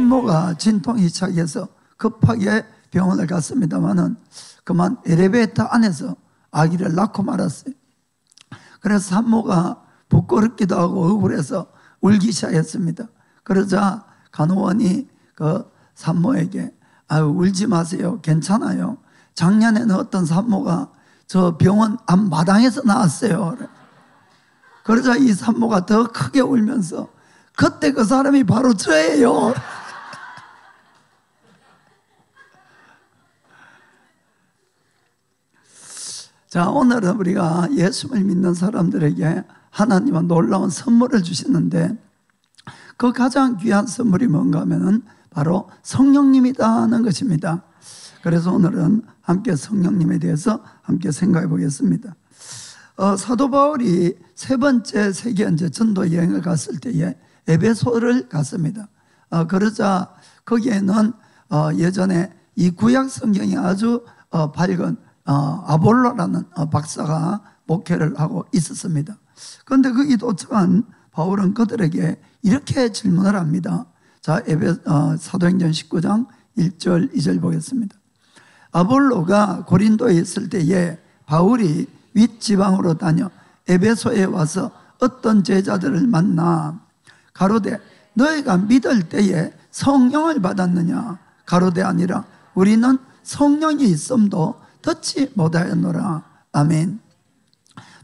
산모가 진통이 시작해서 급하게 병원을 갔습니다마는 그만 엘리베이터 안에서 아기를 낳고 말았어요. 그래서 산모가 부끄럽기도 하고 억울해서 울기 시작했습니다. 그러자 간호원이 그 산모에게 아유, 울지 마세요. 괜찮아요. 작년에는 어떤 산모가 저 병원 앞마당에서 나왔어요. 그러자 이 산모가 더 크게 울면서 그때 그 사람이 바로 저예요. 자, 오늘은 우리가 예수를 믿는 사람들에게 하나님은 놀라운 선물을 주시는데 그 가장 귀한 선물이 뭔가 하면은 바로 성령님이라는 것입니다. 그래서 오늘은 함께 성령님에 대해서 함께 생각해 보겠습니다. 사도 바울이 세 번째 세계연재 전도 여행을 갔을 때에 에베소를 갔습니다. 그러자 거기에는 예전에 이 구약 성경이 아주 밝은 아볼로라는 박사가 목회를 하고 있었습니다. 그런데 거기 도착한 바울은 그들에게 이렇게 질문을 합니다. 자, 사도행전 19장 1절 2절 보겠습니다. 아볼로가 고린도에 있을 때에 바울이 윗지방으로 다녀 에베소에 와서 어떤 제자들을 만나 가로되 너희가 믿을 때에 성령을 받았느냐? 가로되 아니라 우리는 성령이 있음도 듣지 못하였노라. 아멘.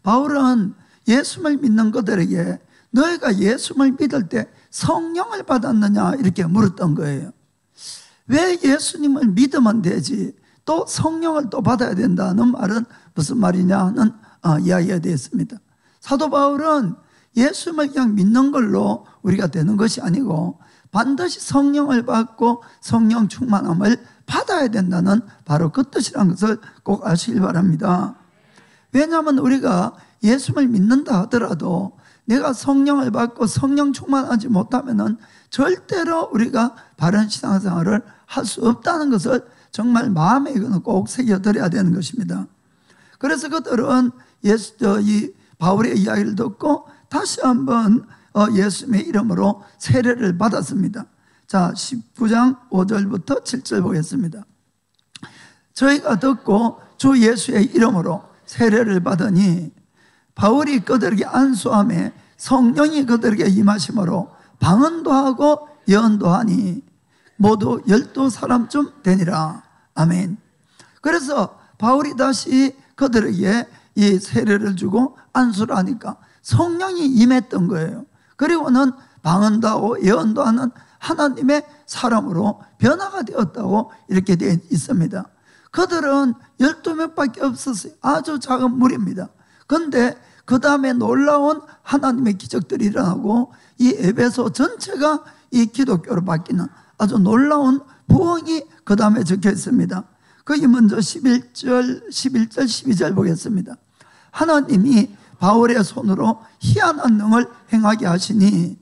바울은 예수를 믿는 그들에게 너희가 예수를 믿을 때 성령을 받았느냐 이렇게 물었던 거예요. 왜 예수님을 믿으면 되지 또 성령을 또 받아야 된다는 말은 무슨 말이냐 하는 이야기가 되었습니다. 사도 바울은 예수를 그냥 믿는 걸로 우리가 되는 것이 아니고 반드시 성령을 받고 성령 충만함을 받아야 된다는 바로 그 뜻이라는 것을 꼭 아시길 바랍니다. 왜냐하면 우리가 예수를 믿는다 하더라도 내가 성령을 받고 성령 충만하지 못하면 절대로 우리가 바른 신앙생활을 할 수 없다는 것을 정말 마음에 꼭 새겨드려야 되는 것입니다. 그래서 그들은 이 바울의 이야기를 듣고 다시 한번 예수님의 이름으로 세례를 받았습니다. 자, 19장 5절부터 7절 보겠습니다. 저희가 듣고 주 예수의 이름으로 세례를 받으니 바울이 그들에게 안수함에 성령이 그들에게 임하심으로 방언도 하고 예언도 하니 모두 12사람쯤 되니라. 아멘. 그래서 바울이 다시 그들에게 이 세례를 주고 안수를 하니까 성령이 임했던 거예요. 그리고는 방언도 하고 예언도 하는 하나님의 사람으로 변화가 되었다고 이렇게 되어 있습니다. 그들은 12명밖에 없었어요. 아주 작은 무리입니다. 그런데 그 다음에 놀라운 하나님의 기적들이 일어나고 이 에베소 전체가 이 기독교로 바뀌는 아주 놀라운 부흥이 그 다음에 적혀 있습니다. 거기 먼저 11절, 12절 보겠습니다. 하나님이 바울의 손으로 희한한 능을 행하게 하시니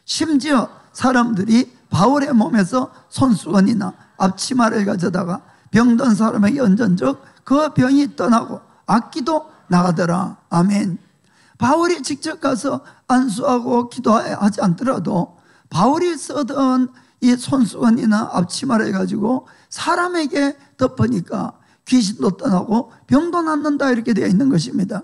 심지어 사람들이 바울의 몸에서 손수건이나 앞치마를 가져다가 병든 사람에게 얹은즉 그 병이 떠나고 악기도 나가더라. 아멘. 바울이 직접 가서 안수하고 기도하지 않더라도 바울이 쓰던 이 손수건이나 앞치마를 가지고 사람에게 덮으니까 귀신도 떠나고 병도 낫는다 이렇게 되어 있는 것입니다.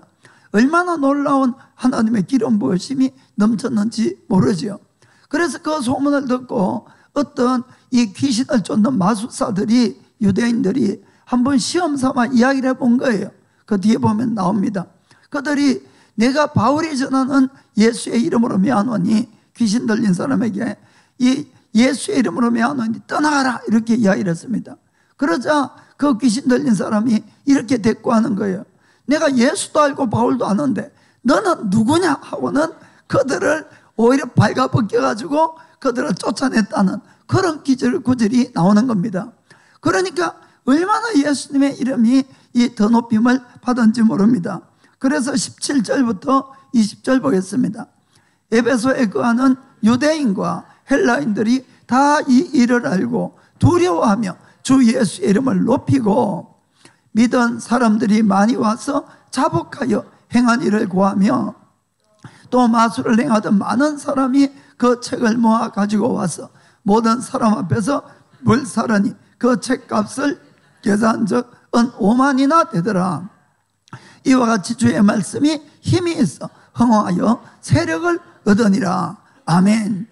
얼마나 놀라운 하나님의 기름 부으심이 넘쳤는지 모르죠. 그래서 그 소문을 듣고 어떤 이 귀신을 쫓는 마술사들이 유대인들이 한번 시험 삼아 이야기를 해본 거예요. 그 뒤에 보면 나옵니다. 그들이 내가 바울이 전하는 예수의 이름으로 명하노니 귀신 들린 사람에게 이 예수의 이름으로 명하노니 떠나가라 이렇게 이야기를 했습니다. 그러자 그 귀신 들린 사람이 이렇게 대꾸하는 거예요. 내가 예수도 알고 바울도 아는데 너는 누구냐 하고는 그들을 오히려 발가벗겨가지고 그들을 쫓아냈다는 그런 구절이 나오는 겁니다. 그러니까 얼마나 예수님의 이름이 이 더 높임을 받은지 모릅니다. 그래서 17절부터 20절 보겠습니다. 에베소에 거하는 유대인과 헬라인들이 다 이 일을 알고 두려워하며 주 예수의 이름을 높이고 믿은 사람들이 많이 와서 자복하여 행한 일을 고하며 또 마술을 행하던 많은 사람이 그 책을 모아 가지고 와서 모든 사람 앞에서 불사르니 그 책값을 계산한 적은 5만이나 되더라. 이와 같이 주의 말씀이 힘이 있어 흥하여 세력을 얻으니라. 아멘.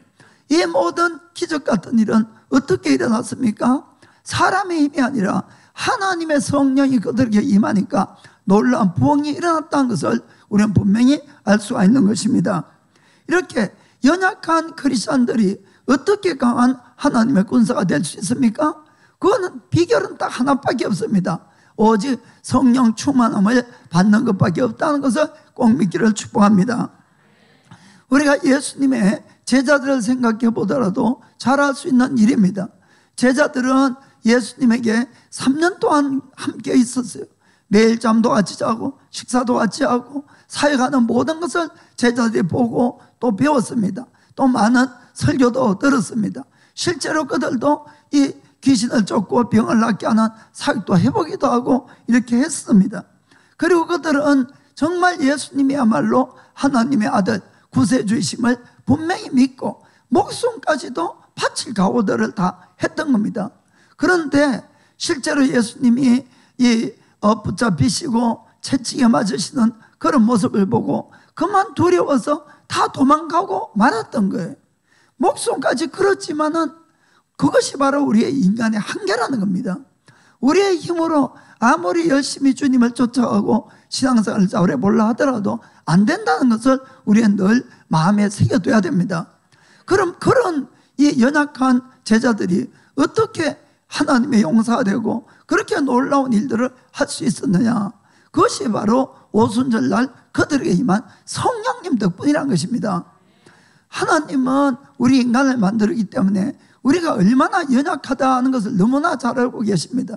이 모든 기적 같은 일은 어떻게 일어났습니까? 사람의 힘이 아니라 하나님의 성령이 그들에게 임하니까 놀라운 부흥이 일어났다는 것을 우리는 분명히 알 수가 있는 것입니다. 이렇게 연약한 크리스천들이 어떻게 강한 하나님의 군사가 될 수 있습니까? 그거는 비결은 딱 하나밖에 없습니다. 오직 성령 충만함을 받는 것밖에 없다는 것을 꼭 믿기를 축복합니다. 우리가 예수님의 제자들을 생각해 보더라도 잘할 수 있는 일입니다. 제자들은 예수님에게 3년 동안 함께 있었어요. 매일 잠도 같이 자고 식사도 같이 하고 사역하는 모든 것을 제자들이 보고 또 배웠습니다. 또 많은 설교도 들었습니다. 실제로 그들도 이 귀신을 쫓고 병을 낫게 하는 사역도 해보기도 하고 이렇게 했습니다. 그리고 그들은 정말 예수님이야말로 하나님의 아들 구세주이심을 분명히 믿고 목숨까지도 바칠 각오들을 다 했던 겁니다. 그런데 실제로 예수님이 붙잡히시고 채찍에 맞으시는 그런 모습을 보고 그만 두려워서 다 도망가고 말았던 거예요. 목숨까지 그렇지만은 그것이 바로 우리의 인간의 한계라는 겁니다. 우리의 힘으로 아무리 열심히 주님을 쫓아가고 신앙생활을 오래 몰라 하더라도 안 된다는 것을 우리는 늘 마음에 새겨둬야 됩니다. 그럼 그런 이 연약한 제자들이 어떻게 하나님의 용사가 되고 그렇게 놀라운 일들을 할 수 있었느냐? 그것이 바로 오순절날 그들에게 임한 성령님 덕분이라는 것입니다. 하나님은 우리 인간을 만들었기 때문에 우리가 얼마나 연약하다는 것을 너무나 잘 알고 계십니다.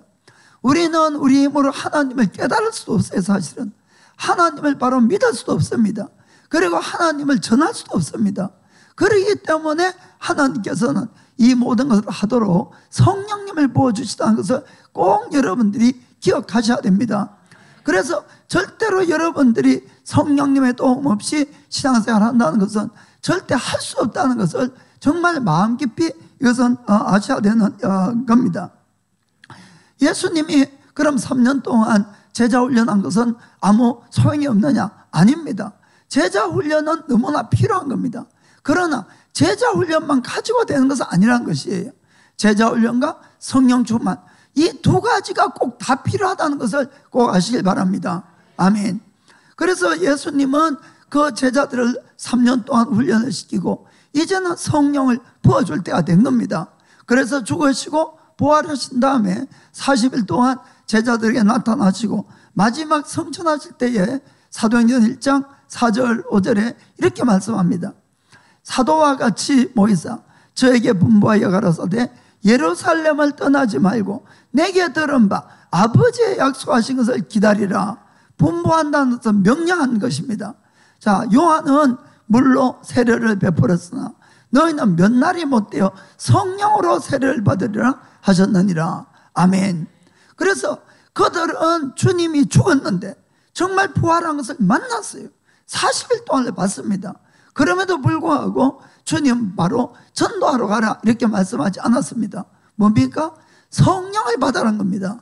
우리는 우리 힘으로 하나님을 깨달을 수도 없어요. 사실은 하나님을 바로 믿을 수도 없습니다. 그리고 하나님을 전할 수도 없습니다. 그렇기 때문에 하나님께서는 이 모든 것을 하도록 성령님을 부어주시다는 것을 꼭 여러분들이 기억하셔야 됩니다. 그래서 절대로 여러분들이 성령님의 도움 없이 신앙생활을 한다는 것은 절대 할 수 없다는 것을 정말 마음 깊이 이것은 아셔야 되는 겁니다. 예수님이 그럼 3년 동안 제자 훈련한 것은 아무 소용이 없느냐? 아닙니다. 제자 훈련은 너무나 필요한 겁니다. 그러나 제자 훈련만 가지고 되는 것은 아니라는 것이에요. 제자 훈련과 성령 충만, 이 두 가지가 꼭 다 필요하다는 것을 꼭 아시길 바랍니다. 아멘. 그래서 예수님은 그 제자들을 3년 동안 훈련을 시키고 이제는 성령을 부어줄 때가 된 겁니다. 그래서 죽으시고 부활하신 다음에 40일 동안 제자들에게 나타나시고 마지막 성천하실 때에 사도행전 1장 4절 5절에 이렇게 말씀합니다. 사도와 같이 모이사 저에게 분부하여 가라사대 예루살렘을 떠나지 말고 내게 들은 바 아버지의 약속하신 것을 기다리라. 분부한다는 것은 명령한 것입니다. 자, 요한은 물로 세례를 베풀었으나 너희는 몇 날이 못되어 성령으로 세례를 받으리라 하셨느니라. 아멘. 그래서 그들은 주님이 죽었는데 정말 부활한 것을 만났어요. 40일 동안을 봤습니다. 그럼에도 불구하고 주님 바로 전도하러 가라 이렇게 말씀하지 않았습니다. 뭡니까? 성령을 받으라는 겁니다.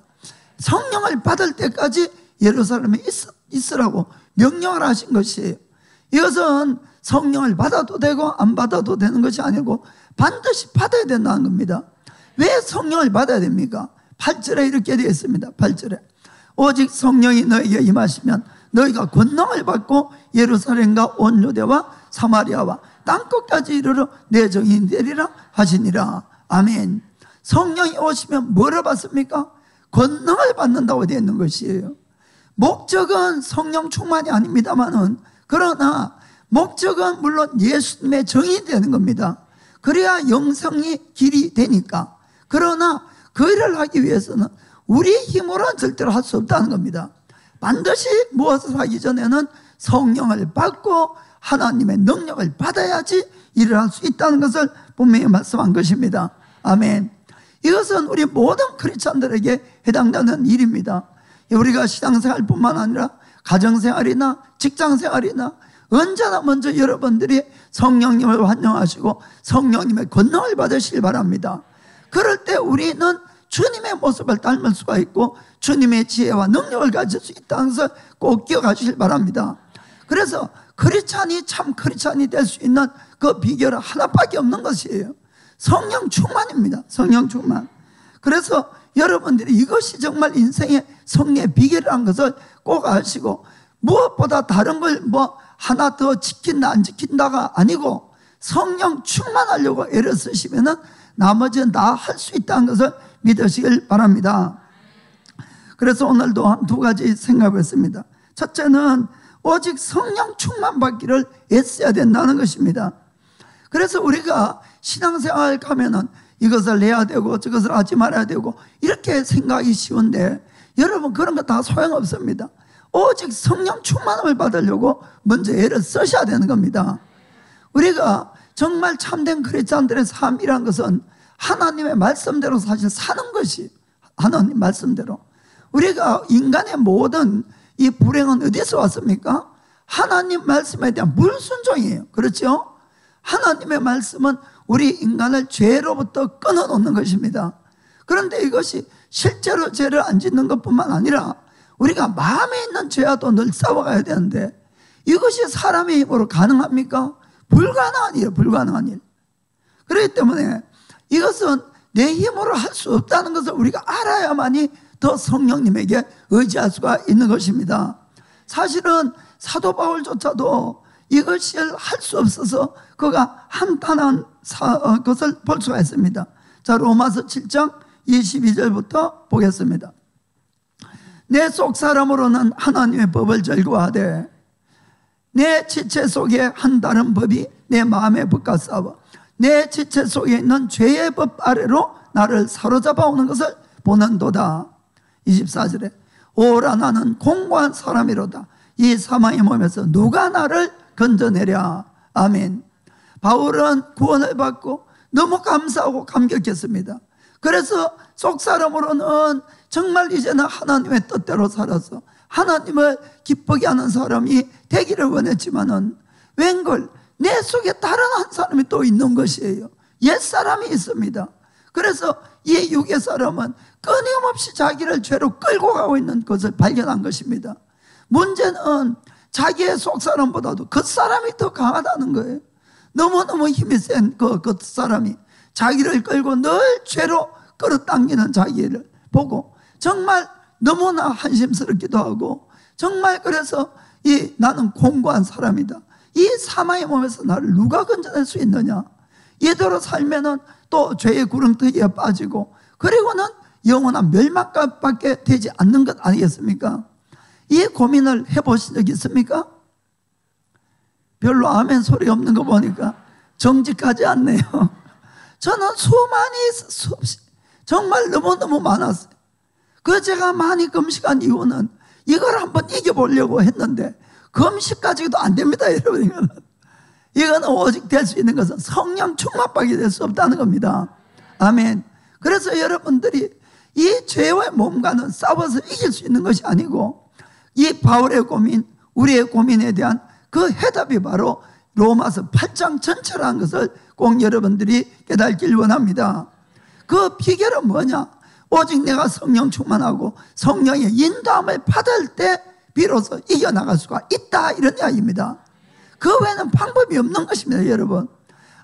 성령을 받을 때까지 예루살렘에 있으라고 명령을 하신 것이에요. 이것은 성령을 받아도 되고 안 받아도 되는 것이 아니고 반드시 받아야 된다는 겁니다. 왜 성령을 받아야 됩니까? 8절에 이렇게 되어 있습니다. 8절에 오직 성령이 너에게 임하시면 너희가 권능을 받고 예루살렘과 온 유대와 사마리아와 땅끝까지 이르러 내 정인이 되리라 하시니라. 아멘. 성령이 오시면 뭐를 받습니까? 권능을 받는다고 되어 있는 것이에요. 목적은 성령 충만이 아닙니다만은 그러나 목적은 물론 예수님의 정인이 되는 겁니다. 그래야 영생이 길이 되니까. 그러나 그 일을 하기 위해서는 우리의 힘으로는 절대로 할 수 없다는 겁니다. 반드시 무엇을 하기 전에는 성령을 받고 하나님의 능력을 받아야지 일을 할 수 있다는 것을 분명히 말씀한 것입니다. 아멘. 이것은 우리 모든 크리스찬들에게 해당되는 일입니다. 우리가 신앙생활뿐만 아니라 가정생활이나 직장생활이나 언제나 먼저 여러분들이 성령님을 환영하시고 성령님의 권능을 받으시길 바랍니다. 그럴 때 우리는 주님의 모습을 닮을 수가 있고 주님의 지혜와 능력을 가질 수 있다는 것을 꼭 기억하시길 바랍니다. 그래서 크리스찬이 참 크리스찬이 될 수 있는 그 비결은 하나밖에 없는 것이에요. 성령 충만입니다. 성령 충만. 그래서 여러분들이 이것이 정말 인생의 승리의 비결이라는 것을 꼭 아시고, 무엇보다 다른 걸 뭐 하나 더 지킨다 안 지킨다가 아니고 성령 충만하려고 애를 쓰시면은 나머지는 다 할 수 있다는 것을 믿으시길 바랍니다. 그래서 오늘도 한 두 가지 생각했습니다. 첫째는 오직 성령 충만 받기를 애써야 된다는 것입니다. 그래서 우리가 신앙생활 가면은 이것을 내야 되고 저것을 하지 말아야 되고 이렇게 생각이 쉬운데, 여러분 그런 거 다 소용없습니다. 오직 성령 충만함을 받으려고 먼저 애를 쓰셔야 되는 겁니다. 우리가 정말 참된 크리스찬들의 삶이란 것은 하나님의 말씀대로 사실 사는 것이, 하나님 말씀대로. 우리가 인간의 모든 이 불행은 어디서 왔습니까? 하나님 말씀에 대한 불순종이에요. 그렇죠? 하나님의 말씀은 우리 인간을 죄로부터 끊어놓는 것입니다. 그런데 이것이 실제로 죄를 안 짓는 것뿐만 아니라 우리가 마음에 있는 죄와도 늘 싸워가야 되는데, 이것이 사람의 힘으로 가능합니까? 불가능한 일이에요. 불가능한 일. 그렇기 때문에 이것은 내 힘으로 할 수 없다는 것을 우리가 알아야만이 더 성령님에게 의지할 수가 있는 것입니다. 사실은 사도 바울조차도 이것을 할 수 없어서 그가 한탄한 것을 볼 수가 있습니다. 자, 로마서 7장 22절부터 보겠습니다. 내 속사람으로는 하나님의 법을 즐거워하되 내 지체 속에 한 다른 법이 내 마음에 붙어 싸워 내 지체 속에 있는 죄의 법 아래로 나를 사로잡아 오는 것을 보는도다. 24절에 오라 나는 공고한 사람이로다. 이 사망의 몸에서 누가 나를 건져내랴. 아멘. 바울은 구원을 받고 너무 감사하고 감격했습니다. 그래서 속사람으로는 정말 이제는 하나님의 뜻대로 살아서 하나님을 기쁘게 하는 사람이 되기를 원했지만은 웬걸 내 속에 다른 한 사람이 또 있는 것이에요. 옛사람이 있습니다. 그래서 이 육의 사람은 끊임없이 자기를 죄로 끌고 가고 있는 것을 발견한 것입니다. 문제는 자기의 속사람보다도 겉사람이 더 강하다는 거예요. 너무너무 힘이 센 그 겉사람이 자기를 끌고 늘 죄로 끌어당기는 자기를 보고 정말 너무나 한심스럽기도 하고, 정말 그래서 나는 공고한 사람이다. 이 사망의 몸에서 나를 누가 건져낼 수 있느냐. 이대로 살면은 또 죄의 구렁텅이에 빠지고 그리고는 영원한 멸망밖에 되지 않는 것 아니겠습니까? 이 고민을 해보신 적 있습니까? 별로 아멘 소리 없는 거 보니까 정직하지 않네요. 저는 수없이 정말 너무너무 많았어요. 그 제가 많이 금식한 이유는 이걸 한번 이겨보려고 했는데 금식까지도 안 됩니다, 여러분. 이거는 오직 될 수 있는 것은 성령 충만밖에 될 수 없다는 겁니다. 아멘. 그래서 여러분들이 이 죄의 몸과는 싸워서 이길 수 있는 것이 아니고, 이 바울의 고민, 우리의 고민에 대한 그 해답이 바로 로마서 8장 전체라는 것을 꼭 여러분들이 깨닫길 원합니다. 그 비결은 뭐냐? 오직 내가 성령 충만하고 성령의 인도함을 받을 때 비로소 이겨나갈 수가 있다, 이런 이야기입니다. 그 외에는 방법이 없는 것입니다, 여러분.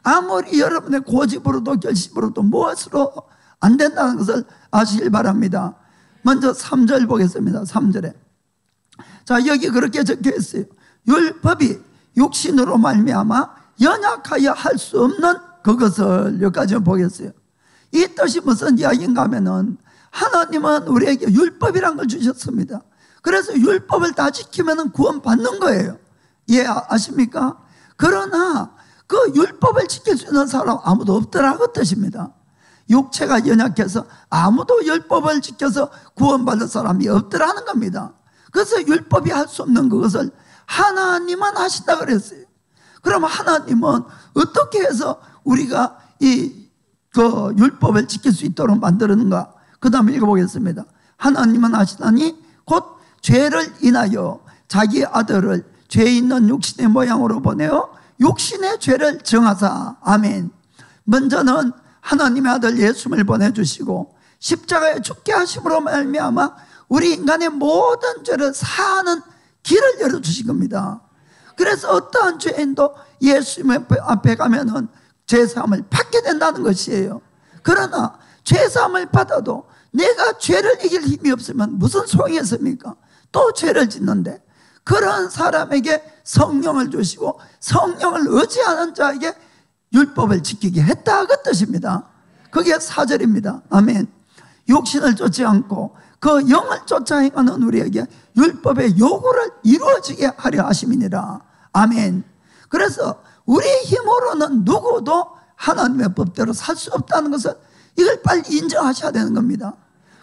아무리 여러분의 고집으로도 결심으로도 무엇으로 안 된다는 것을 아시길 바랍니다. 먼저 3절 보겠습니다. 3절에 자, 여기 그렇게 적혀 있어요. 율법이 육신으로 말미암아 연약하여 할 수 없는 그것을, 여기까지 보겠어요. 이 뜻이 무슨 이야기인가 하면은 하나님은 우리에게 율법이란 걸 주셨습니다. 그래서 율법을 다 지키면 구원 받는 거예요. 예, 아십니까? 그러나 그 율법을 지킬 수 있는 사람 아무도 없더라고 뜻입니다. 육체가 연약해서 아무도 율법을 지켜서 구원받을 사람이 없더라는 겁니다. 그래서 율법이 할 수 없는 그것을 하나님은 하신다 그랬어요. 그럼 하나님은 어떻게 해서 우리가 그 율법을 지킬 수 있도록 만들었는가? 그 다음에 읽어보겠습니다. 하나님은 하시나니 곧 죄를 인하여 자기 아들을 죄 있는 육신의 모양으로 보내어 육신의 죄를 정하사. 아멘. 먼저는 하나님의 아들 예수를 보내주시고 십자가에 죽게 하심으로 말미암아 우리 인간의 모든 죄를 사하는 길을 열어주신 겁니다. 그래서 어떠한 죄인도 예수 앞에 가면은 죄사함을 받게 된다는 것이에요. 그러나 죄사함을 받아도 내가 죄를 이길 힘이 없으면 무슨 소용이 있습니까? 또 죄를 짓는데, 그런 사람에게 성령을 주시고 성령을 의지하는 자에게 율법을 지키게 했다, 그 뜻입니다. 그게 4절입니다. 아멘. 육신을 쫓지 않고 그 영을 쫓아 행하는 우리에게 율법의 요구를 이루어지게 하려 하심이니라. 아멘. 그래서 우리의 힘으로는 누구도 하나님의 법대로 살 수 없다는 것을, 이걸 빨리 인정하셔야 되는 겁니다.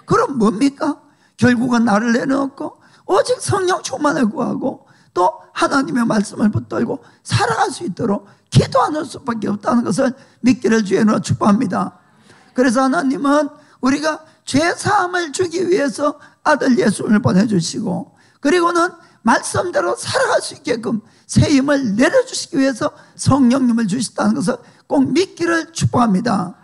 그럼 뭡니까? 결국은 나를 내려놓고 오직 성령 충만을 구하고 또 하나님의 말씀을 붙들고 살아갈 수 있도록 기도하는 수밖에 없다는 것을 믿기를 주의로 축복합니다. 그래서 하나님은 우리가 죄사함을 주기 위해서 아들 예수를 보내주시고, 그리고는 말씀대로 살아갈 수 있게끔 새 힘을 내려주시기 위해서 성령님을 주셨다는 것을 꼭 믿기를 축복합니다.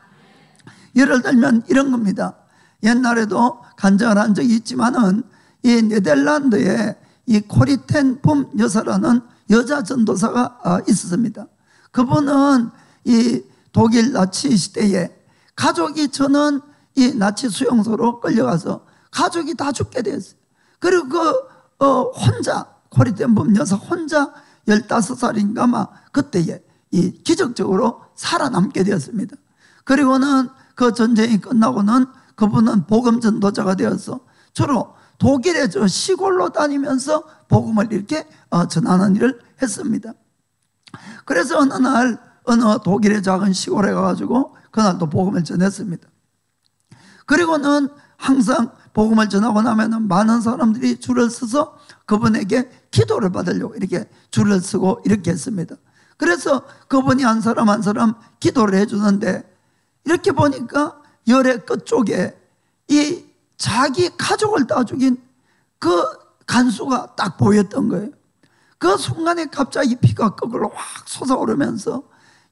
예를 들면 이런 겁니다. 옛날에도 간증을 한 적이 있지만은 이 네덜란드에 이 코리텐 붐 여사라는 여자 전도사가 있었습니다. 그분은 이 독일 나치 시대에 가족이, 저는 이 나치 수용소로 끌려가서 가족이 다 죽게 됐어요. 그리고 혼자, 코리텐 붐 여사 혼자 15살인가 막 그때에 이 기적적으로 살아남게 되었습니다. 그리고는 그 전쟁이 끝나고는 그분은 복음 전도자가 되어서 주로 독일의 저 시골로 다니면서 복음을 이렇게 전하는 일을 했습니다. 그래서 어느 날 어느 독일의 작은 시골에 가가지고 그날도 복음을 전했습니다. 그리고는 항상 복음을 전하고 나면은 많은 사람들이 줄을 서서 그분에게 기도를 받으려고 이렇게 줄을 서고 이렇게 했습니다. 그래서 그분이 한 사람 한 사람 기도를 해주는데, 이렇게 보니까 열의 끝쪽에 이 자기 가족을 다 죽인 그 간수가 딱 보였던 거예요. 그 순간에 갑자기 피가 거꾸로 확 솟아오르면서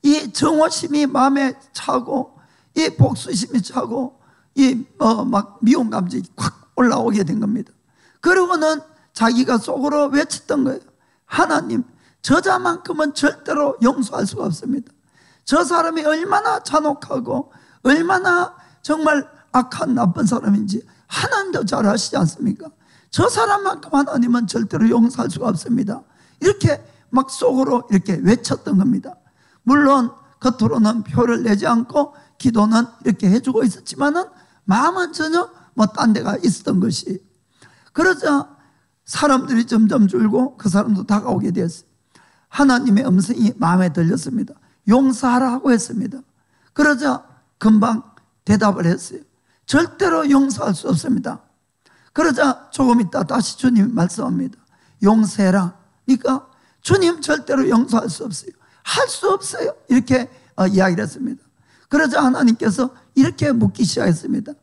이 정오심이 마음에 차고 이 복수심이 차고 이 막 미움 감정이 확 올라오게 된 겁니다. 그리고는 자기가 속으로 외쳤던 거예요. 하나님, 저자만큼은 절대로 용서할 수가 없습니다. 저 사람이 얼마나 잔혹하고 얼마나 정말 악한 나쁜 사람인지 하나님도 잘 아시지 않습니까? 저 사람만큼 하나님은 절대로 용서할 수가 없습니다. 이렇게 막 속으로 이렇게 외쳤던 겁니다. 물론 겉으로는 표를 내지 않고 기도는 이렇게 해주고 있었지만은 마음은 전혀 뭐 딴 데가 있었던 것이. 그러자 사람들이 점점 줄고 그 사람도 다가오게 되었어요. 하나님의 음성이 마음에 들렸습니다. 용서하라고 했습니다. 그러자 금방 대답을 했어요. 절대로 용서할 수 없습니다. 그러자 조금 있다 다시 주님이 말씀합니다. 용서해라. 그러니까 주님 절대로 용서할 수 없어요. 할 수 없어요. 이렇게 이야기를 했습니다. 그러자 하나님께서 이렇게 묻기 시작했습니다.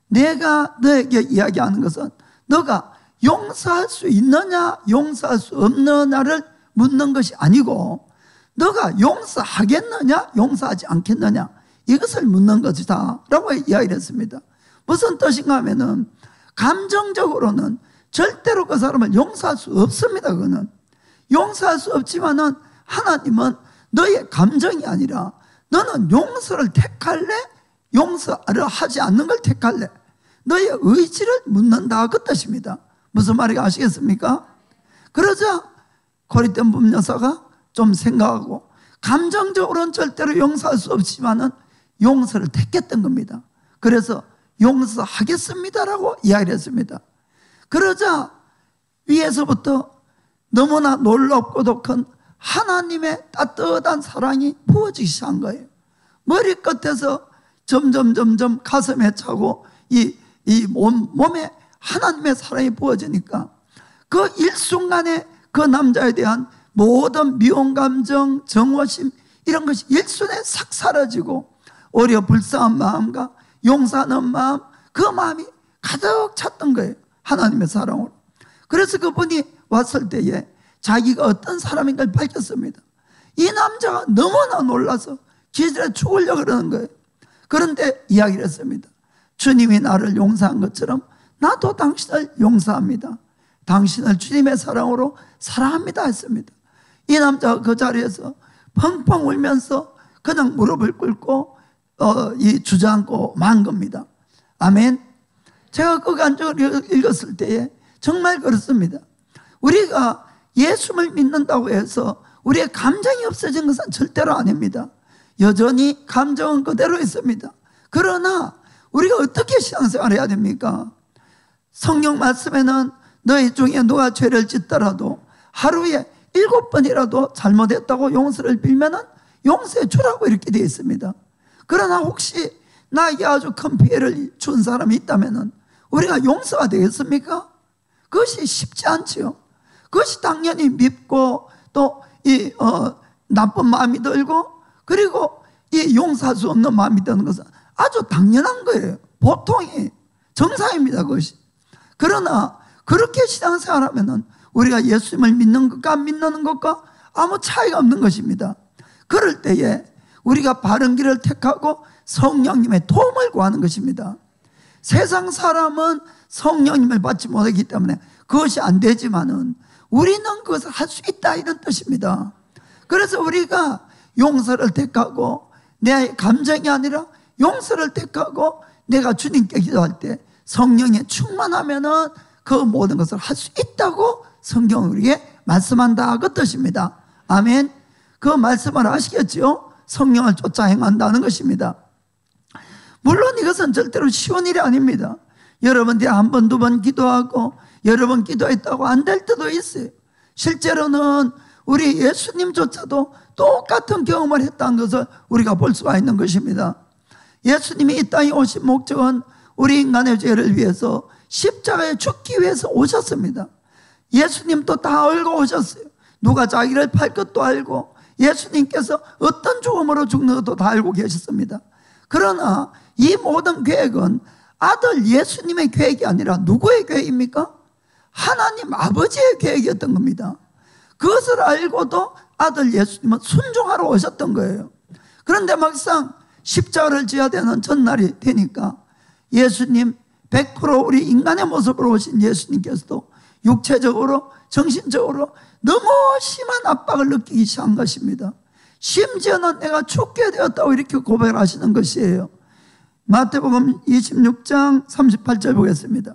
내가 너에게 이야기하는 것은 너가 용서할 수 있느냐 용서할 수 없느냐를 묻는 것이 아니고, 너가 용서하겠느냐 용서하지 않겠느냐 이것을 묻는 것이다 라고 이야기를 했습니다. 무슨 뜻인가 하면은 감정적으로는 절대로 그 사람을 용서할 수 없습니다. 그거는 용서할 수 없지만은 하나님은 너의 감정이 아니라 너는 용서를 택할래? 용서를 하지 않는 걸 택할래? 너의 의지를 묻는다, 그 뜻입니다. 무슨 말인지 아시겠습니까? 그러자 코리텐 붐 여사가 좀 생각하고 감정적으로는 절대로 용서할 수 없지만은 용서를 택했던 겁니다. 그래서 용서하겠습니다라고 이야기를 했습니다. 그러자 위에서부터 너무나 놀랍고도 큰 하나님의 따뜻한 사랑이 부어지기 시작한 거예요. 머리끝에서 점점 가슴에 차고 이 몸에 하나님의 사랑이 부어지니까 그 일순간에 그 남자에 대한 모든 미움 감정, 정오심 이런 것이 일순에 싹 사라지고 오히려 불쌍한 마음과 용서하는 마음, 그 마음이 가득 찼던 거예요. 하나님의 사랑으로. 그래서 그분이 왔을 때에 자기가 어떤 사람인가를 밝혔습니다. 이 남자가 너무나 놀라서 기절해 죽으려고 그러는 거예요. 그런데 이야기를 했습니다. 주님이 나를 용서한 것처럼 나도 당신을 용서합니다. 당신을 주님의 사랑으로 사랑합니다 했습니다. 이 남자가 그 자리에서 펑펑 울면서 그냥 무릎을 꿇고 주저앉고 만 겁니다. 아멘. 제가 그 간증을 읽었을 때에 정말 그렇습니다. 우리가 예수를 믿는다고 해서 우리의 감정이 없어진 것은 절대로 아닙니다. 여전히 감정은 그대로 있습니다. 그러나 우리가 어떻게 신앙생활을 해야 됩니까? 성경 말씀에는 너희 중에 누가 죄를 짓더라도 하루에 7번이라도 잘못했다고 용서를 빌면은 용서해 주라고 이렇게 되어 있습니다. 그러나 혹시 나에게 아주 큰 피해를 준 사람이 있다면은 우리가 용서가 되겠습니까? 그것이 쉽지 않지요. 그것이 당연히 밉고 또 나쁜 마음이 들고 그리고 이 용서할 수 없는 마음이 드는 것은 아주 당연한 거예요. 보통이 정상입니다. 그것이. 그러나 그렇게 신앙생활하면은 우리가 예수님을 믿는 것과 안 믿는 것과 아무 차이가 없는 것입니다. 그럴 때에 우리가 바른 길을 택하고 성령님의 도움을 구하는 것입니다. 세상 사람은 성령님을 받지 못하기 때문에 그것이 안 되지만은 우리는 그것을 할 수 있다 이런 뜻입니다. 그래서 우리가 용서를 택하고 내 감정이 아니라 용서를 택하고 내가 주님께 기도할 때 성령에 충만하면은 그 모든 것을 할 수 있다고 성경은 우리에게 말씀한다 그 뜻입니다. 아멘. 그 말씀을 아시겠죠? 성령을 쫓아 행한다는 것입니다. 물론 이것은 절대로 쉬운 일이 아닙니다. 여러분들이 한 번, 두 번 기도하고 여러 번 기도했다고 안 될 때도 있어요. 실제로는 우리 예수님조차도 똑같은 경험을 했다는 것을 우리가 볼 수가 있는 것입니다. 예수님이 이 땅에 오신 목적은 우리 인간의 죄를 위해서 십자가에 죽기 위해서 오셨습니다. 예수님도 다 알고 오셨어요. 누가 자기를 팔 것도 알고 예수님께서 어떤 죽음으로 죽는 것도 다 알고 계셨습니다. 그러나 이 모든 계획은 아들 예수님의 계획이 아니라 누구의 계획입니까? 하나님 아버지의 계획이었던 겁니다. 그것을 알고도 아들 예수님은 순종하러 오셨던 거예요. 그런데 막상 십자가를 져야 되는 전날이 되니까 예수님 100% 우리 인간의 모습으로 오신 예수님께서도 육체적으로 정신적으로 너무 심한 압박을 느끼기 시작한 것입니다. 심지어는 내가 죽게 되었다고 이렇게 고백을 하시는 것이에요. 마태복음 26장 38절 보겠습니다.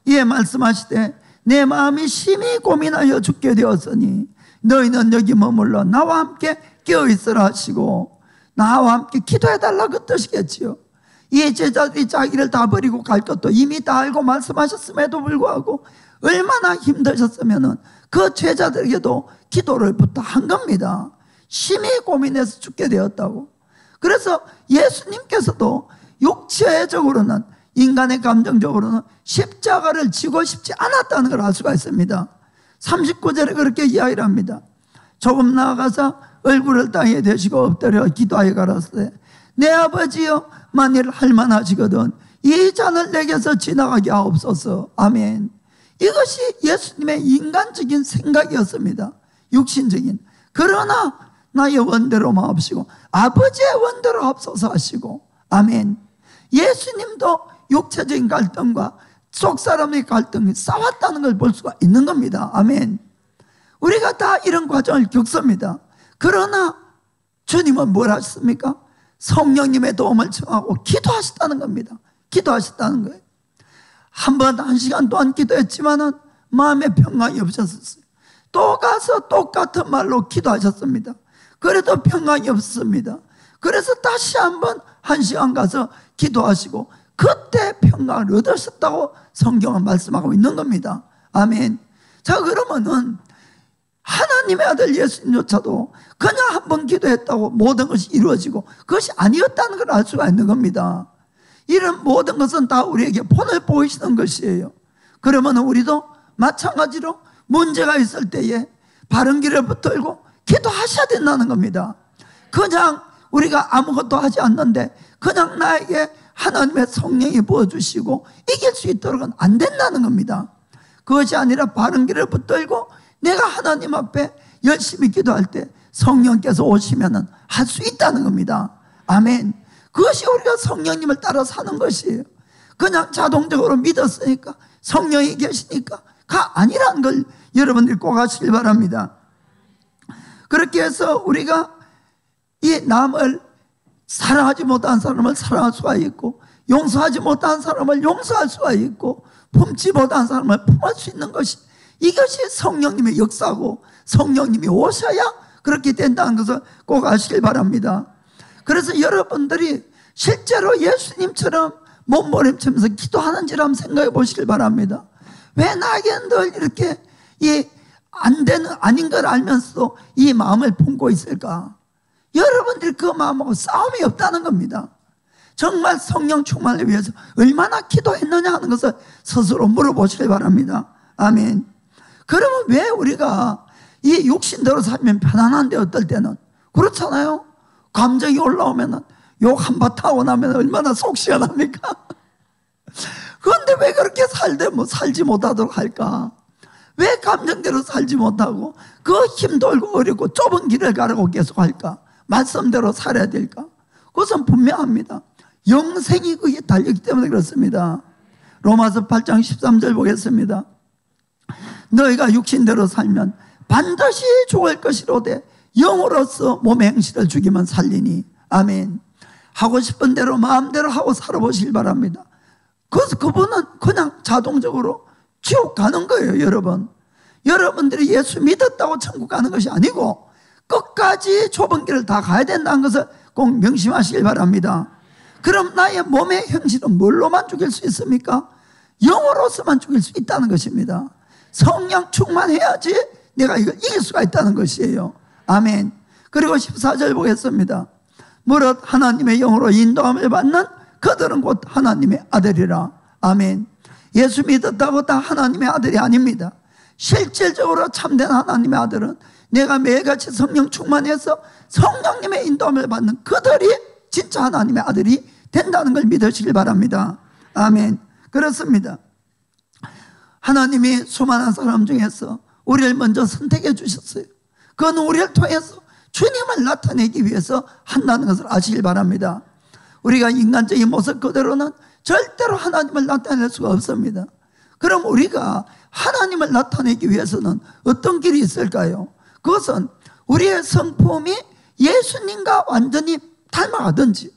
이에 말씀하시되 내 마음이 심히 고민하여 죽게 되었으니 너희는 여기 머물러 나와 함께 깨어있으라 하시고 나와 함께 기도해달라 그 뜻이겠지요. 이 제자들이 자기를 다 버리고 갈 것도 이미 다 알고 말씀하셨음에도 불구하고 얼마나 힘드셨으면 그 제자들에게도 기도를 부탁한 겁니다. 심히 고민해서 죽게 되었다고. 그래서 예수님께서도 육체적으로는 인간의 감정적으로는 십자가를 지고 싶지 않았다는 걸 알 수가 있습니다. 39절에 그렇게 이야기를 합니다. 조금 나아가서 얼굴을 땅에 대시고 엎드려 기도하여 가라사대 내 아버지여 만일 할만하시거든 이 잔을 내게서 지나가게 하옵소서. 아멘. 이것이 예수님의 인간적인 생각이었습니다. 육신적인. 그러나 나의 원대로 마옵시고 아버지의 원대로 합소서 하시고. 아멘. 예수님도 육체적인 갈등과 속사람의 갈등이 싸웠다는 걸 볼 수가 있는 겁니다. 아멘. 우리가 다 이런 과정을 겪습니다. 그러나 주님은 뭘 하셨습니까? 성령님의 도움을 청하고 기도하셨다는 겁니다. 기도하셨다는 거예요. 한 번, 1시간 동안 기도했지만은 마음에 평강이 없었어요. 또 가서 똑같은 말로 기도하셨습니다. 그래도 평강이 없었습니다. 그래서 다시 한번 1시간 가서 기도하시고 그때 평강을 얻으셨다고 성경은 말씀하고 있는 겁니다. 아멘. 자, 그러면은 하나님의 아들 예수님조차도 그냥 한 번 기도했다고 모든 것이 이루어지고 그것이 아니었다는 걸 알 수가 있는 겁니다. 이런 모든 것은 다 우리에게 본을 보이시는 것이에요. 그러면 우리도 마찬가지로 문제가 있을 때에 바른 길을 붙들고 기도하셔야 된다는 겁니다. 그냥 우리가 아무것도 하지 않는데 그냥 나에게 하나님의 성령이 부어주시고 이길 수 있도록은 안 된다는 겁니다. 그것이 아니라 바른 길을 붙들고 내가 하나님 앞에 열심히 기도할 때 성령께서 오시면 할 수 있다는 겁니다. 아멘. 그것이 우리가 성령님을 따라 사는 것이에요. 그냥 자동적으로 믿었으니까, 성령이 계시니까 가 아니라는 걸 여러분들이 꼭 아시길 바랍니다. 그렇게 해서 우리가 이 남을 사랑하지 못한 사람을 사랑할 수가 있고, 용서하지 못한 사람을 용서할 수가 있고, 품지 못한 사람을 품을 수 있는 것이, 이것이 성령님의 역사고 성령님이 오셔야 그렇게 된다는 것을 꼭 아시길 바랍니다. 그래서 여러분들이 실제로 예수님처럼 몸부림치면서 기도하는지를 한번 생각해 보시길 바랍니다. 왜 나에게 늘 이렇게 아닌 걸 알면서도 이 마음을 품고 있을까? 여러분들이 그 마음하고 싸움이 없다는 겁니다. 정말 성령 충만을 위해서 얼마나 기도했느냐 하는 것을 스스로 물어보시길 바랍니다. 아멘. 그러면 왜 우리가 이 육신대로 살면 편안한데 어떨 때는 그렇잖아요. 감정이 올라오면 욕 한바탕 하고 나면 얼마나 속 시원합니까? 그런데 왜 그렇게 살지 못하도록 할까? 왜 감정대로 살지 못하고 그 힘들고 어렵고 좁은 길을 가려고 계속 할까? 말씀대로 살아야 될까? 그것은 분명합니다. 영생이 그게 달렸기 때문에 그렇습니다. 로마서 8장 13절 보겠습니다. 너희가 육신대로 살면 반드시 죽을 것이로되 영으로서 몸의 행실을 죽이면 살리니. 아멘. 하고 싶은 대로 마음대로 하고 살아보시길 바랍니다. 그래서 그분은 그냥 자동적으로 지옥 가는 거예요. 여러분들이 예수 믿었다고 천국 가는 것이 아니고 끝까지 좁은 길을 다 가야 된다는 것을 꼭 명심하시길 바랍니다. 그럼 나의 몸의 형질은 뭘로만 죽일 수 있습니까? 영으로서만 죽일 수 있다는 것입니다. 성령 충만해야지 내가 이걸 이길 수가 있다는 것이에요. 아멘. 그리고 14절 보겠습니다. 무릇 하나님의 영으로 인도함을 받는 그들은 곧 하나님의 아들이라. 아멘. 예수 믿었다고 다 하나님의 아들이 아닙니다. 실질적으로 참된 하나님의 아들은 내가 매일같이 성령 충만해서 성령님의 인도함을 받는 그들이 진짜 하나님의 아들이 된다는 걸 믿으시길 바랍니다. 아멘. 그렇습니다. 하나님이 수많은 사람 중에서 우리를 먼저 선택해 주셨어요. 그건 우리를 통해서 주님을 나타내기 위해서 한다는 것을 아시길 바랍니다. 우리가 인간적인 모습 그대로는 절대로 하나님을 나타낼 수가 없습니다. 그럼 우리가 하나님을 나타내기 위해서는 어떤 길이 있을까요? 그것은 우리의 성품이 예수님과 완전히 닮아가든지,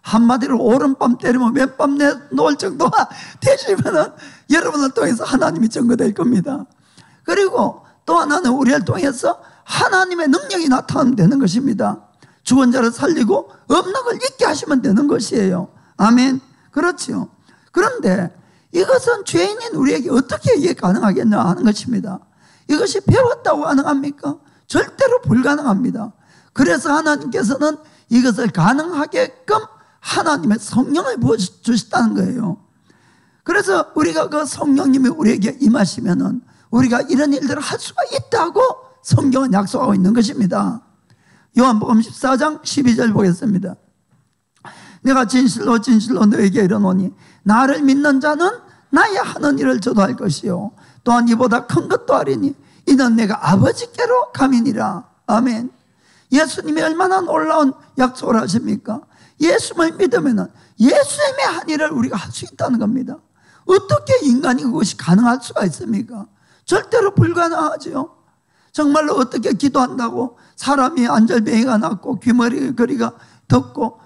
한마디로 오른밤 때리면 왼밤 놓을 정도가 되시면은 여러분을 통해서 하나님이 증거될 겁니다. 그리고 또 하나는 우리를 통해서 하나님의 능력이 나타나면 되는 것입니다. 죽은 자를 살리고 없는 걸 있게 하시면 되는 것이에요. 아멘. 그렇죠. 그런데 이것은 죄인인 우리에게 어떻게 이게 가능하겠냐 하는 것입니다. 이것이 배웠다고 가능합니까? 절대로 불가능합니다. 그래서 하나님께서는 이것을 가능하게끔 하나님의 성령을 부어주셨다는 거예요. 그래서 우리가 그 성령님이 우리에게 임하시면은 우리가 이런 일들을 할 수가 있다고 성경은 약속하고 있는 것입니다. 요한복음 14장 12절 보겠습니다. 내가 진실로 진실로 너에게 이르노니 나를 믿는 자는 나의 하는 일을 저도 할 것이요 또한 이보다 큰 것도 하리니 이는 내가 아버지께로 가미니라. 아멘. 예수님이 얼마나 놀라운 약속을 하십니까? 예수를 믿으면 예수님의 한 일을 우리가 할 수 있다는 겁니다. 어떻게 인간이 그것이 가능할 수가 있습니까? 절대로 불가능하죠. 정말로 어떻게 기도한다고 사람이 안절뱅이가 났고 귀머리가 덥고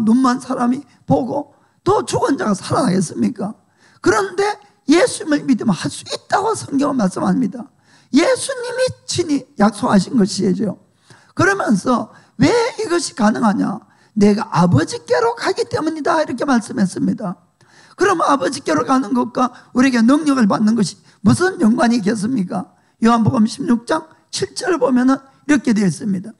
눈만 사람이 보고 또 죽은 자가 살아나겠습니까? 그런데 예수님을 믿으면 할 수 있다고 성경은 말씀합니다. 예수님이 친히 약속하신 것이죠. 그러면서 왜 이것이 가능하냐? 내가 아버지께로 가기 때문이다 이렇게 말씀했습니다. 그럼 아버지께로 가는 것과 우리에게 능력을 받는 것이 무슨 연관이 있겠습니까? 요한복음 16장 7절을 보면 이렇게 되어 있습니다.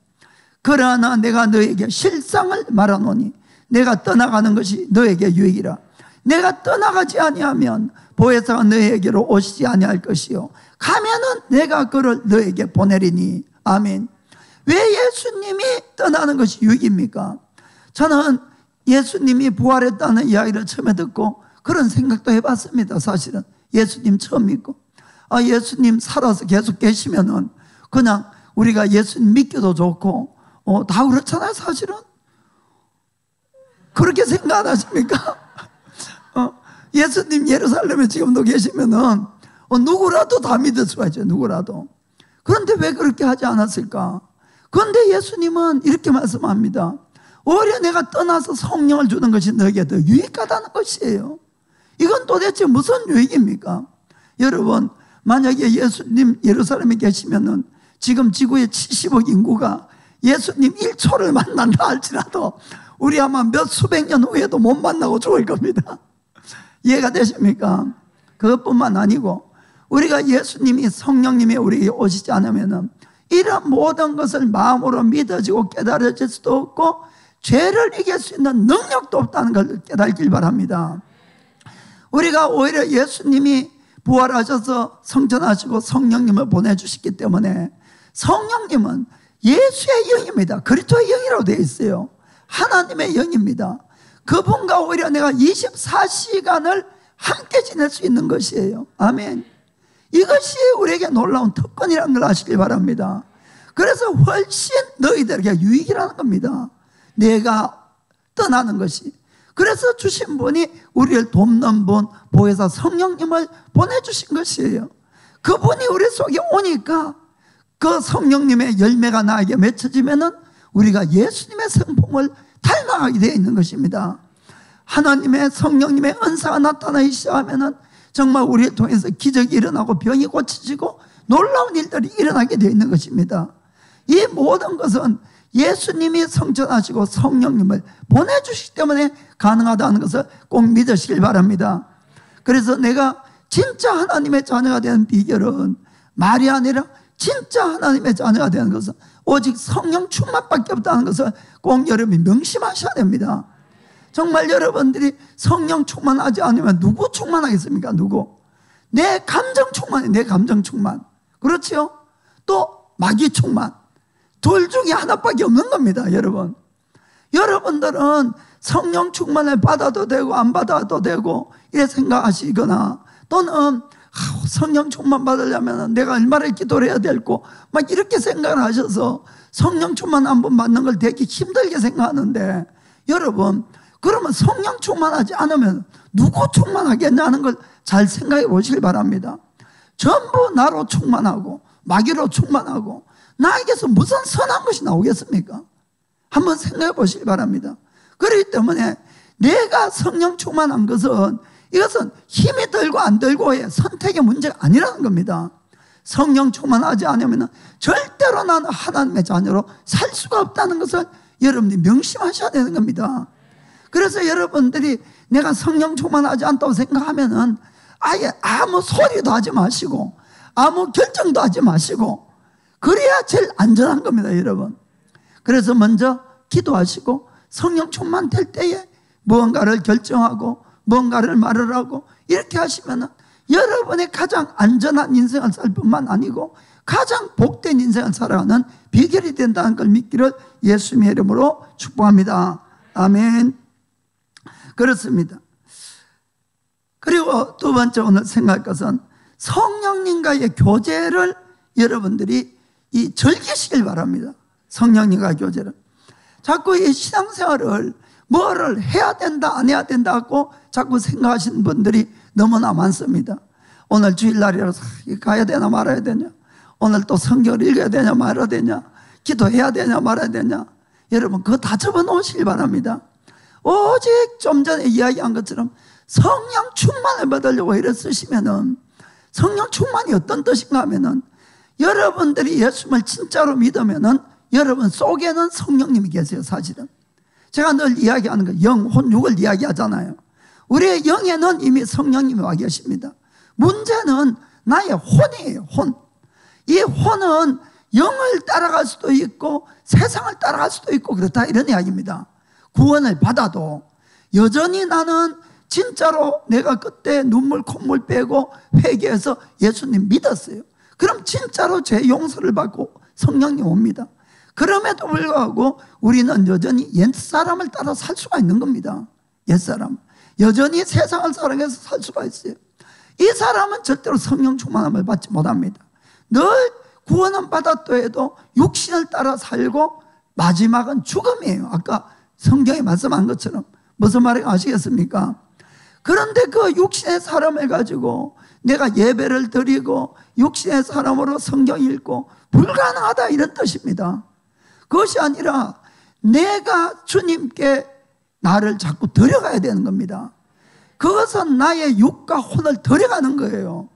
그러나 내가 너에게 실상을 말하노니 내가 떠나가는 것이 너에게 유익이라. 내가 떠나가지 아니하면 보혜사가 너에게로 오시지 아니할 것이요 가면은 내가 그를 너에게 보내리니. 아멘. 왜 예수님이 떠나는 것이 유익입니까? 저는 예수님이 부활했다는 이야기를 처음에 듣고 그런 생각도 해봤습니다. 사실은 예수님 처음 믿고 예수님 살아서 계속 계시면은 그냥 우리가 예수님 믿기도 좋고 다 그렇잖아요. 사실은 그렇게 생각 안 하십니까? 예수님 예루살렘에 지금도 계시면은 누구라도 다 믿을 수가 있죠. 누구라도. 그런데 왜 그렇게 하지 않았을까? 그런데 예수님은 이렇게 말씀합니다. 오히려 내가 떠나서 성령을 주는 것이 너에게 더 유익하다는 것이에요. 이건 도대체 무슨 유익입니까? 여러분, 만약에 예수님 예루살렘에 계시면은 지금 지구의 70억 인구가 예수님 1초를 만난다 할지라도 우리 아마 몇 수백 년 후에도 못 만나고 죽을 겁니다. 이해가 되십니까? 그것뿐만 아니고 우리가 예수님이 성령님이 우리에게 오시지 않으면은 이런 모든 것을 마음으로 믿어지고 깨달아질 수도 없고 죄를 이길 수 있는 능력도 없다는 걸 깨달길 바랍니다. 우리가 오히려 예수님이 부활하셔서 성천하시고 성령님을 보내주셨기 때문에 성령님은 예수의 영입니다. 그리스도의 영이라고 되어 있어요. 하나님의 영입니다. 그분과 오히려 내가 24시간을 함께 지낼 수 있는 것이에요. 아멘. 이것이 우리에게 놀라운 특권이라는 걸 아시길 바랍니다. 그래서 훨씬 너희들에게 유익이라는 겁니다. 내가 떠나는 것이. 그래서 주신 분이 우리를 돕는 분, 보혜사 성령님을 보내주신 것이에요. 그분이 우리 속에 오니까 그 성령님의 열매가 나에게 맺혀지면은 우리가 예수님의 성품을 닮아가게 되어 있는 것입니다. 하나님의 성령님의 은사가 나타나기 시작하면은 정말 우리를 통해서 기적이 일어나고 병이 고쳐지고 놀라운 일들이 일어나게 되어 있는 것입니다. 이 모든 것은 예수님이 성천하시고 성령님을 보내주시기 때문에 가능하다는 것을 꼭 믿으시길 바랍니다. 그래서 내가 진짜 하나님의 자녀가 되는 비결은 말이 아니라 진짜 하나님의 자녀가 되는 것은 오직 성령 충만밖에 없다는 것을 꼭 여러분이 명심하셔야 됩니다. 정말 여러분들이 성령 충만하지 않으면 누구 충만하겠습니까? 누구? 내 감정 충만이에요. 내 감정 충만. 그렇죠? 또 마귀 충만. 둘 중에 하나밖에 없는 겁니다. 여러분, 여러분들은 성령 충만을 받아도 되고 안 받아도 되고 이렇게 생각하시거나 또는 성령 충만 받으려면 내가 얼마나 기도를 해야 될고 막 이렇게 생각을 하셔서 성령 충만 한번 받는 걸 되게 힘들게 생각하는데, 여러분 그러면 성령 충만하지 않으면 누구 충만하겠냐는 걸 잘 생각해 보시길 바랍니다. 전부 나로 충만하고 마귀로 충만하고 나에게서 무슨 선한 것이 나오겠습니까? 한번 생각해 보시기 바랍니다. 그렇기 때문에 내가 성령 충만한 것은 이것은 힘이 들고 안 들고의 선택의 문제가 아니라는 겁니다. 성령 충만하지 않으면 절대로 나는 하나님의 자녀로 살 수가 없다는 것을 여러분들이 명심하셔야 되는 겁니다. 그래서 여러분들이 내가 성령 충만하지 않다고 생각하면은 아예 아무 소리도 하지 마시고 아무 결정도 하지 마시고 그래야 제일 안전한 겁니다, 여러분. 그래서 먼저 기도하시고 성령 충만될 때에 무언가를 결정하고 무언가를 말을 하고 이렇게 하시면은 여러분의 가장 안전한 인생을 살 뿐만 아니고 가장 복된 인생을 살아가는 비결이 된다는 걸 믿기를 예수님의 이름으로 축복합니다. 아멘. 그렇습니다. 그리고 두 번째 오늘 생각할 것은 성령님과의 교제를 여러분들이 즐기시길 바랍니다. 성령님과의 교제를. 자꾸 이 신앙생활을 뭐를 해야 된다 안 해야 된다 하고 자꾸 생각하시는 분들이 너무나 많습니다. 오늘 주일날이라서 가야 되나 말아야 되냐, 오늘 또 성경을 읽어야 되냐 말아야 되냐, 기도해야 되냐 말아야 되냐. 여러분 그거 다 접어놓으시길 바랍니다. 오직 좀 전에 이야기한 것처럼 성령 충만을 받으려고 이래 쓰시면은, 성령 충만이 어떤 뜻인가 하면은 여러분들이 예수님을 진짜로 믿으면은 여러분 속에는 성령님이 계세요. 사실은 제가 늘 이야기하는 거 영, 혼, 육을 이야기하잖아요. 우리의 영에는 이미 성령님이 와 계십니다. 문제는 나의 혼이에요. 혼. 이 혼은 영을 따라갈 수도 있고 세상을 따라갈 수도 있고 그렇다, 이런 이야기입니다. 구원을 받아도 여전히 나는 진짜로 내가 그때 눈물 콧물 빼고 회개해서 예수님 믿었어요. 그럼 진짜로 죄 용서를 받고 성령이 옵니다. 그럼에도 불구하고 우리는 여전히 옛사람을 따라 살 수가 있는 겁니다. 옛사람. 여전히 세상을 사랑해서 살 수가 있어요. 이 사람은 절대로 성령 충만함을 받지 못합니다. 늘 구원은 받았다 해도 육신을 따라 살고 마지막은 죽음이에요. 아까 성경에 말씀한 것처럼. 무슨 말인지 아시겠습니까? 그런데 그 육신의 사람을 가지고 내가 예배를 드리고 육신의 사람으로 성경 읽고 불가능하다 이런 뜻입니다. 그것이 아니라 내가 주님께 나를 자꾸 데려가야 되는 겁니다. 그것은 나의 육과 혼을 데려가는 거예요.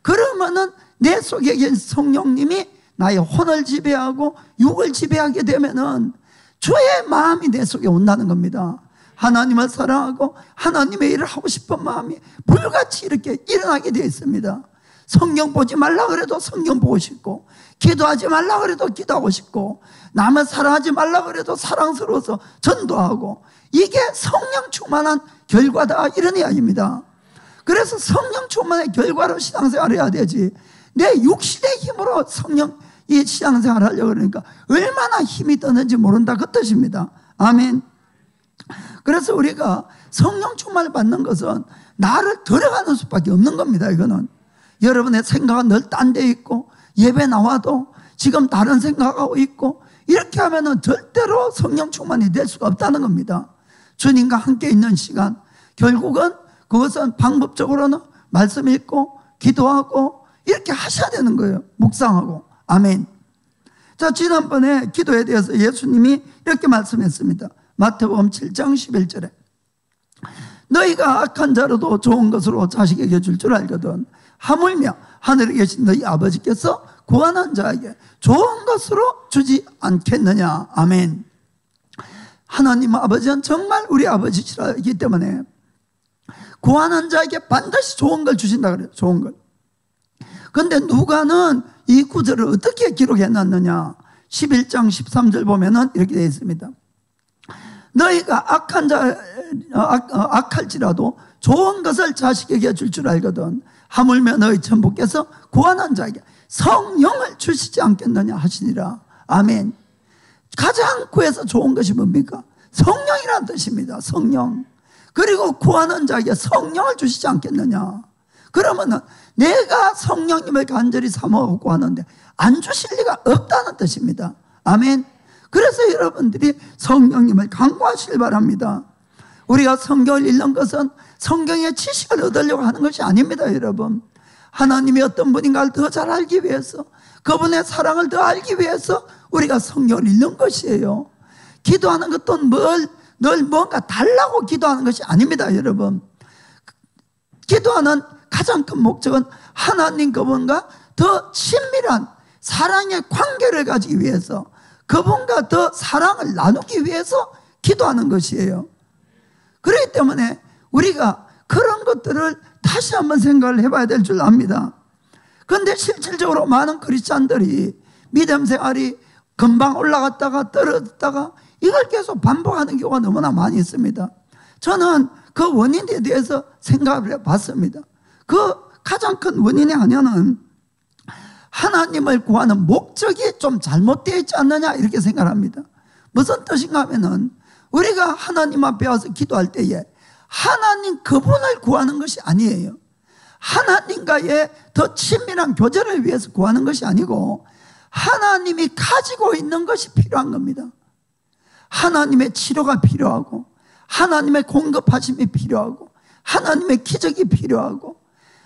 그러면은 내 속에 계신 성령님이 나의 혼을 지배하고 육을 지배하게 되면은 주의 마음이 내 속에 온다는 겁니다. 하나님을 사랑하고 하나님의 일을 하고 싶은 마음이 불같이 이렇게 일어나게 되어 있습니다. 성경 보지 말라 그래도 성경 보고 싶고, 기도하지 말라 그래도 기도하고 싶고, 남을 사랑하지 말라 그래도 사랑스러워서 전도하고, 이게 성령 충만한 결과다 이런 이야기입니다. 그래서 성령 충만의 결과로 신앙생활을 해야 되지, 내 육신의 힘으로 성령 이 신앙생활을 하려고 그러니까 얼마나 힘이 드는지 모른다 그 뜻입니다. 아멘. 그래서 우리가 성령 충만을 받는 것은 나를 들어가는 수밖에 없는 겁니다. 이거는 여러분의 생각은 늘 딴 데 있고, 예배 나와도 지금 다른 생각하고 있고, 이렇게 하면은 절대로 성령 충만이 될 수가 없다는 겁니다. 주님과 함께 있는 시간, 결국은 그것은 방법적으로는 말씀 읽고 기도하고 이렇게 하셔야 되는 거예요. 묵상하고. 아멘. 자, 지난번에 기도에 대해서 예수님이 이렇게 말씀했습니다. 마태복음 7장 11절에 너희가 악한 자로도 좋은 것으로 자식에게 줄 줄 알거든 하물며 하늘에 계신 너희 아버지께서 구하는 자에게 좋은 것으로 주지 않겠느냐. 아멘. 하나님 아버지는 정말 우리 아버지시기 때문에 구하는 자에게 반드시 좋은 걸 주신다 그래요. 좋은 걸. 그런데 누가는 이 구절을 어떻게 기록해놨느냐. 11장 13절 보면은 이렇게 되어 있습니다. 너희가 악할지라도 좋은 것을 자식에게 줄 줄 알거든 하물며 너희 천부께서 구하는 자에게 성령을 주시지 않겠느냐 하시니라. 아멘. 가장 구해서 좋은 것이 뭡니까? 성령이라는 뜻입니다. 성령. 그리고 구하는 자에게 성령을 주시지 않겠느냐. 그러면은 내가 성령님을 간절히 사모하고 구하는데 안 주실 리가 없다는 뜻입니다. 아멘. 그래서 여러분들이 성령님을 간구하시길 바랍니다. 우리가 성경을 읽는 것은 성경의 지식을 얻으려고 하는 것이 아닙니다. 여러분, 하나님이 어떤 분인가를 더 잘 알기 위해서, 그분의 사랑을 더 알기 위해서 우리가 성경을 읽는 것이에요. 기도하는 것도 늘 뭔가 달라고 기도하는 것이 아닙니다. 여러분, 기도하는 가장 큰 목적은 하나님 그분과 더 친밀한 사랑의 관계를 가지기 위해서, 그분과 더 사랑을 나누기 위해서 기도하는 것이에요. 그렇기 때문에 우리가 그런 것들을 다시 한번 생각을 해봐야 될 줄 압니다. 그런데 실질적으로 많은 크리스찬들이 믿음 생활이 금방 올라갔다가 떨어졌다가 이걸 계속 반복하는 경우가 너무나 많이 있습니다. 저는 그 원인에 대해서 생각을 해봤습니다. 그 가장 큰 원인의 하나는 하나님을 구하는 목적이 좀 잘못되어 있지 않느냐 이렇게 생각합니다. 무슨 뜻인가 하면은 우리가 하나님 앞에 와서 기도할 때에 하나님 그분을 구하는 것이 아니에요. 하나님과의 더 친밀한 교제를 위해서 구하는 것이 아니고 하나님이 가지고 있는 것이 필요한 겁니다. 하나님의 치료가 필요하고 하나님의 공급하심이 필요하고 하나님의 기적이 필요하고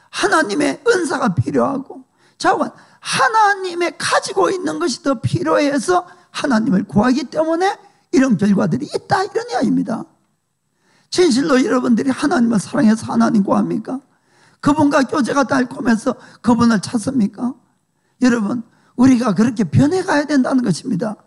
하나님의 은사가 필요하고, 자, 하나님의 가지고 있는 것이 더 필요해서 하나님을 구하기 때문에 이런 결과들이 있다 이런 이야기입니다. 진실로 여러분들이 하나님을 사랑해서 하나님 구합니까? 그분과 교제가 달콤해서 그분을 찾습니까? 여러분, 우리가 그렇게 변해가야 된다는 것입니다.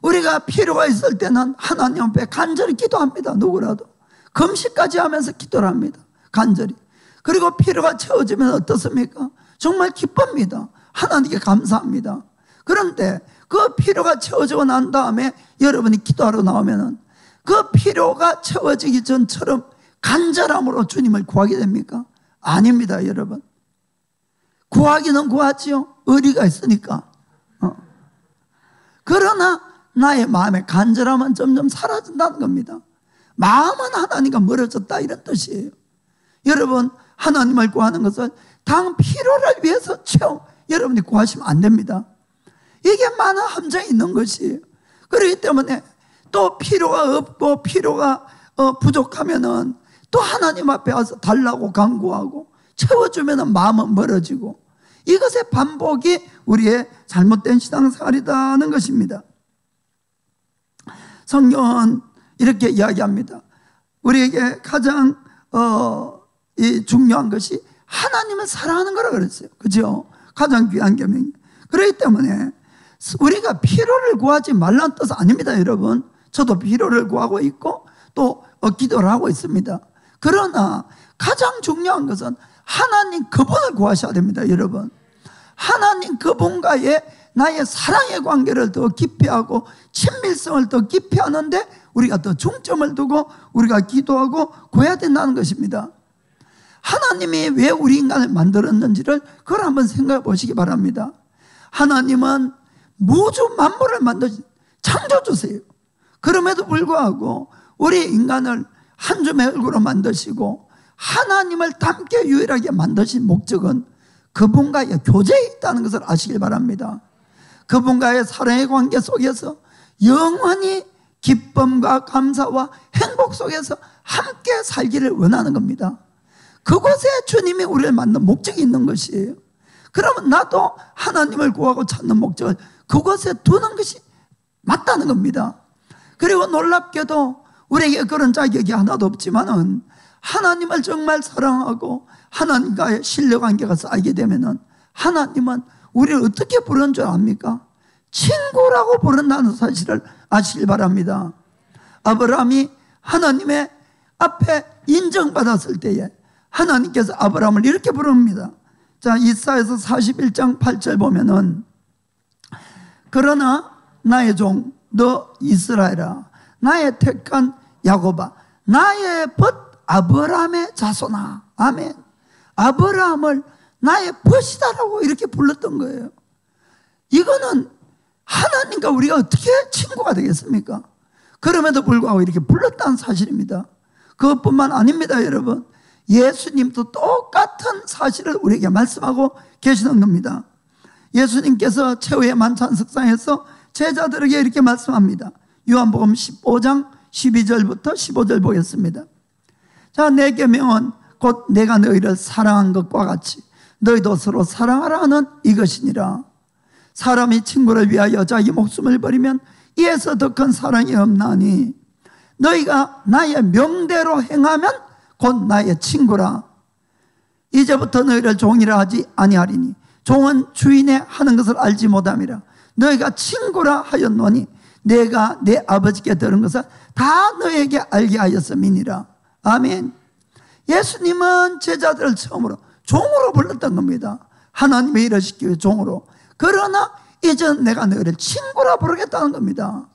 우리가 필요가 있을 때는 하나님 앞에 간절히 기도합니다. 누구라도 금식까지 하면서 기도를 합니다. 간절히. 그리고 필요가 채워지면 어떻습니까? 정말 기쁩니다. 하나님께 감사합니다. 그런데 그 필요가 채워지고 난 다음에 여러분이 기도하러 나오면은 그 필요가 채워지기 전처럼 간절함으로 주님을 구하게 됩니까? 아닙니다, 여러분. 구하기는 구하지요. 의리가 있으니까. 그러나 나의 마음의 간절함은 점점 사라진다는 겁니다. 마음은 하나님과 멀어졌다 이런 뜻이에요. 여러분, 하나님을 구하는 것은 당 필요를 위해서 여러분이 구하시면 안 됩니다. 이게 많은 함정이 있는 것이에요. 그렇기 때문에 또 필요가 없고 필요가 부족하면은 또 하나님 앞에 와서 달라고 간구하고 채워주면은 마음은 멀어지고, 이것의 반복이 우리의 잘못된 신앙생활이라는 것입니다. 성경은 이렇게 이야기합니다. 우리에게 가장 중요한 것이 하나님을 사랑하는 거라 그랬어요. 그죠? 가장 귀한 계명이. 그렇기 때문에 우리가 필요를 구하지 말라는 뜻은 아닙니다, 여러분. 저도 필요를 구하고 있고 또 기도를 하고 있습니다. 그러나 가장 중요한 것은 하나님 그분을 구하셔야 됩니다, 여러분. 하나님 그분과의 나의 사랑의 관계를 더 깊이 하고 친밀성을 더 깊이 하는데 우리가 더 중점을 두고 우리가 기도하고 구해야 된다는 것입니다. 하나님이 왜 우리 인간을 만들었는지를 그걸 한번 생각해 보시기 바랍니다. 하나님은 우주 만물을 만드신 창조주세요. 그럼에도 불구하고 우리 인간을 한 줌의 얼굴로 만드시고 하나님을 닮게 유일하게 만드신 목적은 그분과의 교제에 있다는 것을 아시길 바랍니다. 그분과의 사랑의 관계 속에서 영원히 기쁨과 감사와 행복 속에서 함께 살기를 원하는 겁니다. 그곳에 주님이 우리를 만든 목적이 있는 것이에요. 그러면 나도 하나님을 구하고 찾는 목적을 그곳에 두는 것이 맞다는 겁니다. 그리고 놀랍게도 우리에게 그런 자격이 하나도 없지만은 하나님을 정말 사랑하고 하나님과의 신뢰관계가 쌓이게 되면은 하나님은 우리를 어떻게 부르는 줄 압니까? 친구라고 부른다는 사실을 아시길 바랍니다. 아브라함이 하나님의 앞에 인정받았을 때에 하나님께서 아브라함을 이렇게 부릅니다. 자, 이사야서 41장 8절 보면은, 그러나 나의 종 너 이스라엘아, 나의 택한 야곱아, 나의 벗 아브라함의 자손아. 아멘. 아브라함을 나의 벗이다라고 이렇게 불렀던 거예요. 이거는 하나님과 우리가 어떻게 친구가 되겠습니까? 그럼에도 불구하고 이렇게 불렀다는 사실입니다. 그것뿐만 아닙니다, 여러분. 예수님도 똑같은 사실을 우리에게 말씀하고 계시는 겁니다. 예수님께서 최후의 만찬석상에서 제자들에게 이렇게 말씀합니다. 요한복음 15장 12절부터 15절 보겠습니다. 자, 내 계명은 곧 내가 너희를 사랑한 것과 같이 너희도 서로 사랑하라 하는 이것이니라. 사람이 친구를 위하여 자기 목숨을 버리면 이에서 더 큰 사랑이 없나니 너희가 나의 명대로 행하면 곧 나의 친구라. 이제부터 너희를 종이라 하지 아니하리니 종은 주인의 하는 것을 알지 못함이라. 너희가 친구라 하였노니 내가 내 아버지께 들은 것을 다 너희에게 알게 하였음이니라. 아멘. 예수님은 제자들을 처음으로 종으로 불렀던 겁니다. 하나님의 일을 시키기 위해 종으로. 그러나 이제는 내가 너희를 친구라 부르겠다는 겁니다.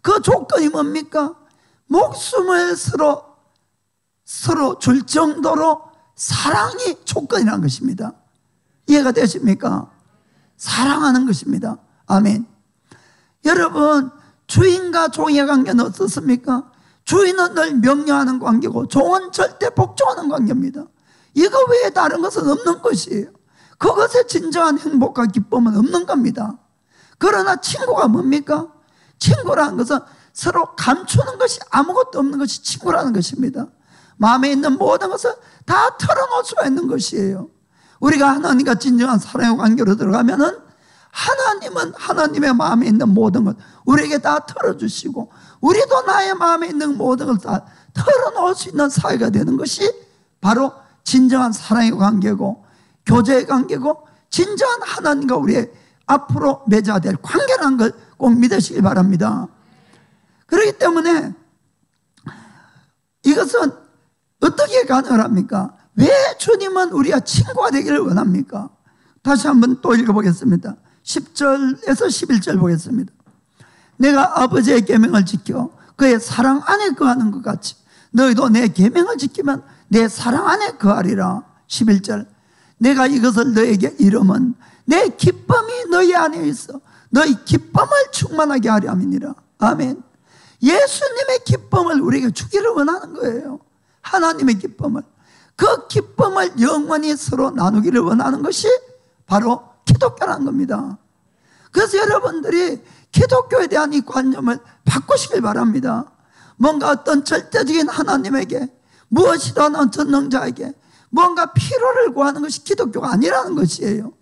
그 조건이 뭡니까? 목숨을 서로 줄 정도로 사랑이 조건이라는 것입니다. 이해가 되십니까? 사랑하는 것입니다. 아멘. 여러분, 주인과 종의 관계는 어떻습니까? 주인은 늘 명령하는 관계고 종은 절대 복종하는 관계입니다. 이거 외에 다른 것은 없는 것이에요. 그것에 진정한 행복과 기쁨은 없는 겁니다. 그러나 친구가 뭡니까? 친구라는 것은 서로 감추는 것이 아무것도 없는 것이 친구라는 것입니다. 마음에 있는 모든 것을 다 털어놓을 수가 있는 것이에요. 우리가 하나님과 진정한 사랑의 관계로 들어가면은 하나님은 하나님의 마음에 있는 모든 것 우리에게 다 털어주시고 우리도 나의 마음에 있는 모든 걸 다 털어놓을 수 있는 사회가 되는 것이 바로 진정한 사랑의 관계고 교제의 관계고 진정한 하나님과 우리의 앞으로 맺어야 될 관계라는 걸 꼭 믿으시길 바랍니다. 그렇기 때문에 이것은 어떻게 가능합니까? 왜 주님은 우리가 친구가 되기를 원합니까? 다시 한번 또 읽어보겠습니다. 10절에서 11절 보겠습니다. 내가 아버지의 계명을 지켜 그의 사랑 안에 거하는 것 같이 너희도 내 계명을 지키면 내 사랑 안에 거하리라. 11절 내가 이것을 너에게 이름은 내 기쁨이 너희 안에 있어 너희 기쁨을 충만하게 하려 함이니라. 아멘. 예수님의 기쁨을 우리에게 주기를 원하는 거예요. 하나님의 기쁨을. 그 기쁨을 영원히 서로 나누기를 원하는 것이 바로 기독교라는 겁니다. 그래서 여러분들이 기독교에 대한 이 관념을 바꾸시길 바랍니다. 뭔가 어떤 절대적인 하나님에게, 무엇이든 하는 전능자에게 뭔가 필요를 구하는 것이 기독교가 아니라는 것이에요.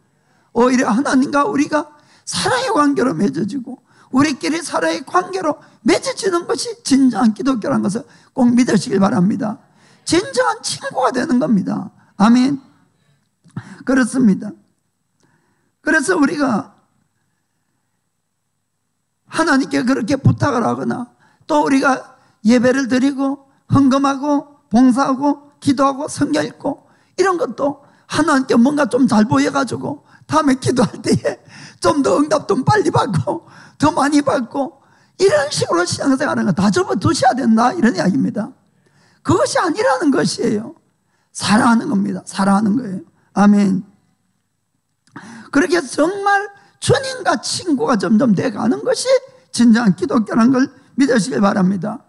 오히려 하나님과 우리가 사랑의 관계로 맺어지고 우리끼리 사랑의 관계로 맺어지는 것이 진정한 기독교라는 것을 꼭 믿으시길 바랍니다. 진정한 친구가 되는 겁니다. 아멘. 그렇습니다. 그래서 우리가 하나님께 그렇게 부탁을 하거나 또 우리가 예배를 드리고 헌금하고 봉사하고 기도하고 성경 읽고 이런 것도 하나님께 뭔가 좀 잘 보여가지고 다음에 기도할 때에 좀 더 응답 좀 빨리 받고 더 많이 받고 이런 식으로 신앙생활하는 거 다 접어두셔야 된다, 이런 이야기입니다. 그것이 아니라는 것이에요. 사랑하는 겁니다. 사랑하는 거예요. 아멘. 그렇게 정말 주님과 친구가 점점 돼가는 것이 진정한 기독교라는 걸 믿으시길 바랍니다.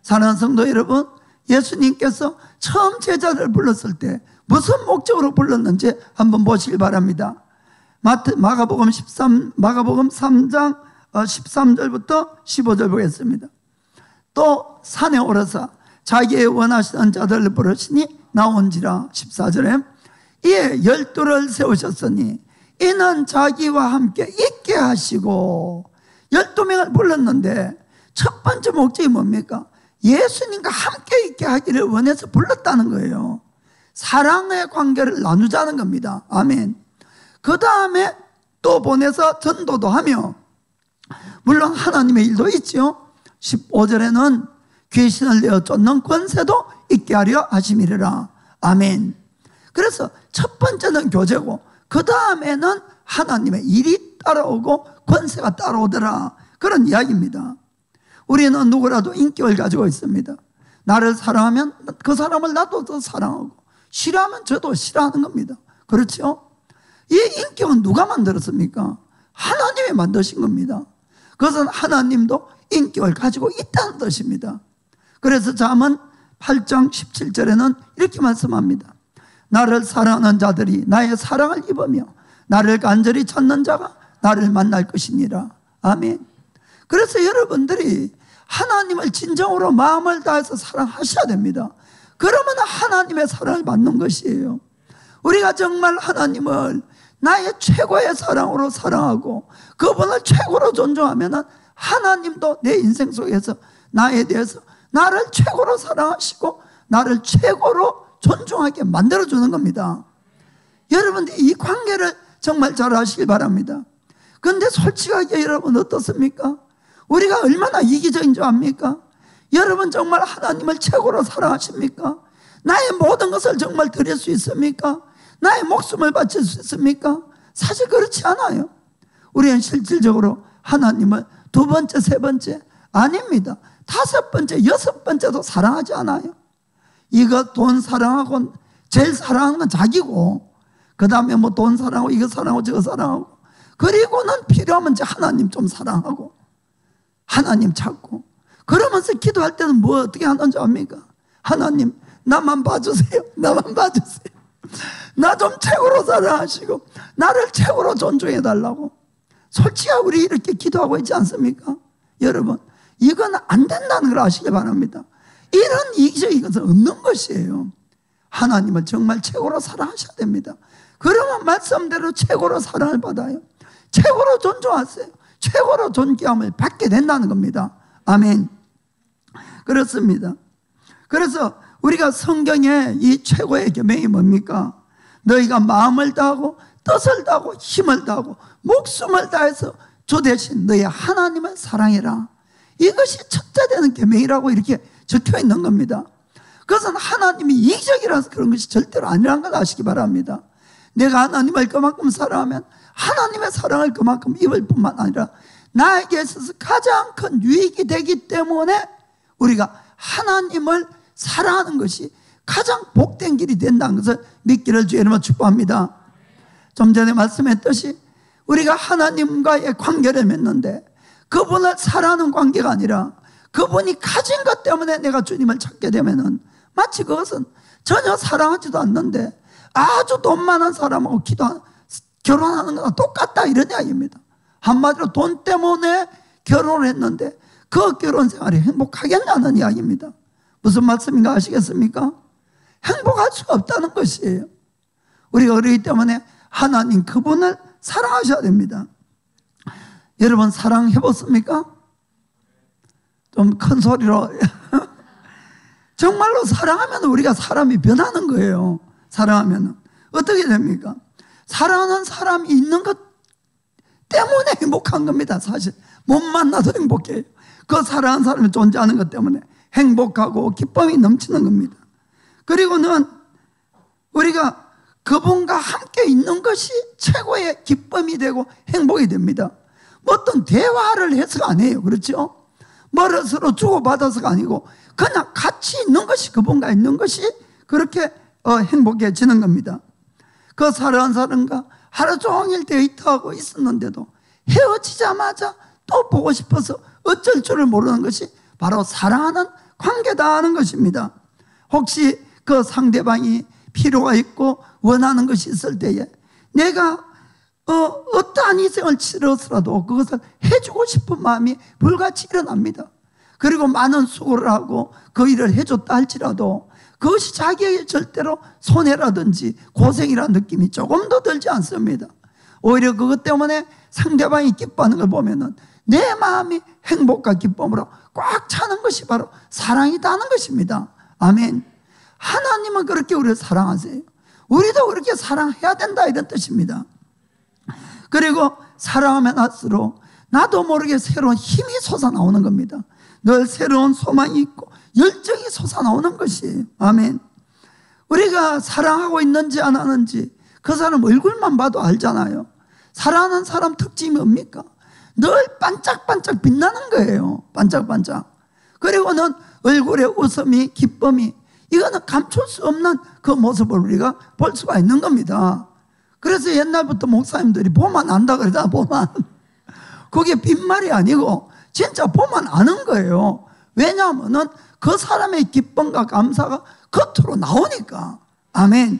사랑하는 성도 여러분, 예수님께서 처음 제자를 불렀을 때 무슨 목적으로 불렀는지 한번 보시길 바랍니다. 마가복음 3장 13절부터 15절 보겠습니다. 또 산에 오르사 자기의 원하시는 자들을 부르시니 나온지라. 14절에 이에 12를 세우셨으니 이는 자기와 함께 있게 하시고. 12명을 불렀는데 첫 번째 목적이 뭡니까? 예수님과 함께 있게 하기를 원해서 불렀다는 거예요. 사랑의 관계를 나누자는 겁니다. 아멘. 그 다음에 또 보내서 전도도 하며, 물론 하나님의 일도 있죠. 15절에는 귀신을 내어 쫓는 권세도 있게 하려 하심이라. 아멘. 그래서 첫 번째는 교제고 그 다음에는 하나님의 일이 따라오고 권세가 따라오더라, 그런 이야기입니다. 우리는 누구라도 인격을 가지고 있습니다. 나를 사랑하면 그 사람을 나도 더 사랑하고, 싫어하면 저도 싫어하는 겁니다. 그렇죠? 이 인격은 누가 만들었습니까? 하나님이 만드신 겁니다. 그것은 하나님도 인격을 가지고 있다는 뜻입니다. 그래서 잠언 8장 17절에는 이렇게 말씀합니다. 나를 사랑하는 자들이 나의 사랑을 입으며 나를 간절히 찾는 자가 나를 만날 것이니라. 아멘. 그래서 여러분들이 하나님을 진정으로 마음을 다해서 사랑하셔야 됩니다. 그러면 하나님의 사랑을 받는 것이에요. 우리가 정말 하나님을 나의 최고의 사랑으로 사랑하고 그분을 최고로 존중하면 하나님도 내 인생 속에서 나에 대해서 나를 최고로 사랑하시고 나를 최고로 존중하게 만들어주는 겁니다. 여러분들 이 관계를 정말 잘 아시길 바랍니다. 그런데 솔직하게 여러분 어떻습니까? 우리가 얼마나 이기적인 줄 압니까? 여러분 정말 하나님을 최고로 사랑하십니까? 나의 모든 것을 정말 드릴 수 있습니까? 나의 목숨을 바칠 수 있습니까? 사실 그렇지 않아요. 우리는 실질적으로 하나님을 두 번째, 세 번째 아닙니다. 다섯 번째, 여섯 번째도 사랑하지 않아요. 이거 돈 사랑하고 제일 사랑하는 건 자기고, 그 다음에 뭐 돈 사랑하고 이거 사랑하고 저거 사랑하고, 그리고는 필요하면 이제 하나님 좀 사랑하고 하나님 찾고, 그러면서 기도할 때는 뭐 어떻게 하는지 압니까? 하나님 나만 봐주세요. 나만 봐주세요. 나 좀 최고로 사랑하시고 나를 최고로 존중해 달라고. 솔직하게 우리 이렇게 기도하고 있지 않습니까? 여러분 이건 안 된다는 걸 아시기 바랍니다. 이런 이기적인 것은 없는 것이에요. 하나님을 정말 최고로 사랑하셔야 됩니다. 그러면 말씀대로 최고로 사랑을 받아요. 최고로 존중하세요. 최고로 존귀함을 받게 된다는 겁니다. 아멘. 그렇습니다. 그래서 우리가 성경에 이 최고의 계명이 뭡니까? 너희가 마음을 다하고 뜻을 다하고 힘을 다하고 목숨을 다해서 주 대신 너희 하나님을 사랑해라. 이것이 첫째 되는 계명이라고 이렇게 적혀 있는 겁니다. 그것은 하나님이 이기적이라서 그런 것이 절대로 아니라는 걸 아시기 바랍니다. 내가 하나님을 그만큼 사랑하면 하나님의 사랑을 그만큼 입을 뿐만 아니라 나에게 있어서 가장 큰 유익이 되기 때문에 우리가 하나님을 사랑하는 것이 가장 복된 길이 된다는 것을 믿기를 주의 이름으로 축복합니다. 좀 전에 말씀했듯이 우리가 하나님과의 관계를 맺는데 그분을 사랑하는 관계가 아니라 그분이 가진 것 때문에 내가 주님을 찾게 되면은 마치 그것은 전혀 사랑하지도 않는데 아주 돈 많은 사람하고 결혼하는 거랑 똑같다, 이런 이야기입니다. 한마디로 돈 때문에 결혼을 했는데 그 결혼 생활이 행복하겠냐는 이야기입니다. 무슨 말씀인가 아시겠습니까? 행복할 수가 없다는 것이에요. 우리가 어리기 때문에 하나님 그분을 사랑하셔야 됩니다. 여러분 사랑해봤습니까? 좀 큰 소리로. 정말로 사랑하면 우리가 사람이 변하는 거예요. 사랑하면 어떻게 됩니까? 사랑하는 사람이 있는 것 때문에 행복한 겁니다. 사실 못 만나도 행복해요. 그 사랑하는 사람이 존재하는 것 때문에 행복하고 기쁨이 넘치는 겁니다. 그리고는 우리가 그분과 함께 있는 것이 최고의 기쁨이 되고 행복이 됩니다. 뭐 어떤 대화를 해서가 아니에요. 그렇죠? 뭐를 서로 주고받아서가 아니고 그냥 같이 있는 것이, 그분과 있는 것이 그렇게 행복해지는 겁니다. 그 사랑하는 사람과 하루 종일 데이트하고 있었는데도 헤어지자마자 또 보고 싶어서 어쩔 줄을 모르는 것이 바로 사랑하는 관계다 하는 것입니다. 혹시 그 상대방이 필요가 있고 원하는 것이 있을 때에 내가 어떠한 희생을 치러서라도 그것을 해주고 싶은 마음이 불같이 일어납니다. 그리고 많은 수고를 하고 그 일을 해줬다 할지라도 그것이 자기에게 절대로 손해라든지 고생이라는 느낌이 조금도 들지 않습니다. 오히려 그것 때문에 상대방이 기뻐하는 걸 보면은 내 마음이 행복과 기쁨으로 꽉 차는 것이 바로 사랑이다 하는 것입니다. 아멘. 하나님은 그렇게 우리를 사랑하세요. 우리도 그렇게 사랑해야 된다, 이런 뜻입니다. 그리고 사랑하면 할수록 나도 모르게 새로운 힘이 솟아나오는 겁니다. 늘 새로운 소망이 있고 열정이 솟아나오는 것이에요. 아멘. 우리가 사랑하고 있는지 안 하는지 그 사람 얼굴만 봐도 알잖아요. 사랑하는 사람 특징이 뭡니까? 늘 반짝반짝 빛나는 거예요. 반짝반짝. 그리고는 얼굴에 웃음이, 기쁨이, 이거는 감출 수 없는 그 모습을 우리가 볼 수가 있는 겁니다. 그래서 옛날부터 목사님들이 보면 안다 그러다, 보면. 그게 빈말이 아니고 진짜 보면 아는 거예요. 왜냐하면은 그 사람의 기쁨과 감사가 겉으로 나오니까. 아멘.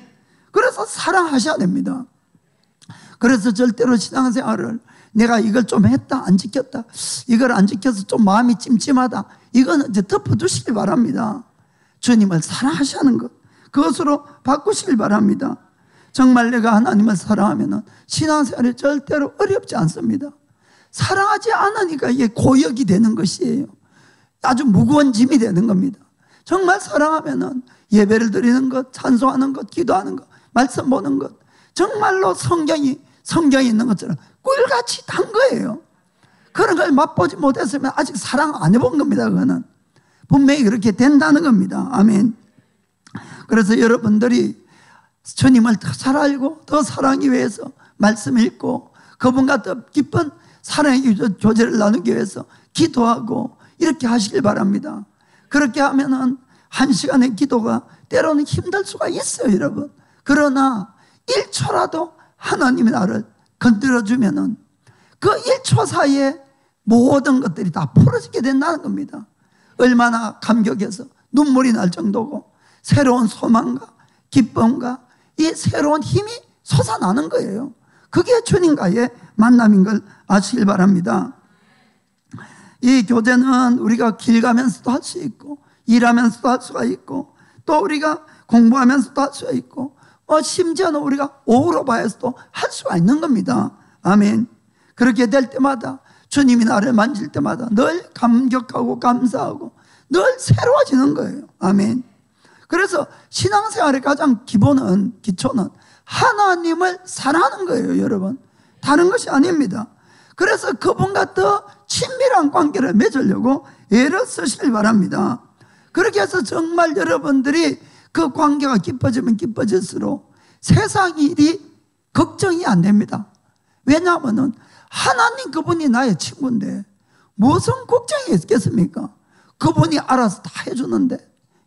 그래서 사랑하셔야 됩니다. 그래서 절대로 신앙생활을 내가 이걸 좀 했다, 안 지켰다, 이걸 안 지켜서 좀 마음이 찜찜하다, 이거는 이제 덮어두시길 바랍니다. 주님을 사랑하시는 것, 그것으로 바꾸시길 바랍니다. 정말 내가 하나님을 사랑하면 신앙생활이 절대로 어렵지 않습니다. 사랑하지 않으니까 이게 고역이 되는 것이에요. 아주 무거운 짐이 되는 겁니다. 정말 사랑하면 예배를 드리는 것, 찬송하는 것, 기도하는 것, 말씀 보는 것, 정말로 성경에 있는 것처럼 꿀같이 단 거예요. 그런 걸 맛보지 못했으면 아직 사랑 안 해본 겁니다. 그거는 분명히 그렇게 된다는 겁니다. 아멘. 그래서 여러분들이 주님을 더 잘 알고 더 사랑하기 위해서 말씀 읽고 그분과 더 깊은 사랑의 교제를 나누기 위해서 기도하고 이렇게 하시길 바랍니다. 그렇게 하면은 한 시간의 기도가 때로는 힘들 수가 있어요, 여러분. 그러나 1초라도 하나님이 나를 건드려주면은 그 1초 사이에 모든 것들이 다 풀어지게 된다는 겁니다. 얼마나 감격해서 눈물이 날 정도고 새로운 소망과 기쁨과 이 새로운 힘이 솟아나는 거예요. 그게 주님과의 만남인 걸 아시길 바랍니다. 이 교제는 우리가 길 가면서도 할 수 있고 일하면서도 할 수가 있고 또 우리가 공부하면서도 할 수가 있고 심지어는 우리가 오후로 봐서도 할 수가 있는 겁니다. 아멘. 그렇게 될 때마다 주님이 나를 만질 때마다 늘 감격하고 감사하고 늘 새로워지는 거예요. 아멘. 그래서 신앙생활의 가장 기초는 하나님을 사랑하는 거예요, 여러분. 다른 것이 아닙니다. 그래서 그분과 더 친밀한 관계를 맺으려고 애를 쓰시길 바랍니다. 그렇게 해서 정말 여러분들이 그 관계가 깊어지면 깊어질수록 세상 일이 걱정이 안 됩니다. 왜냐하면 하나님 그분이 나의 친구인데 무슨 걱정이 있겠습니까? 그분이 알아서 다 해주는데.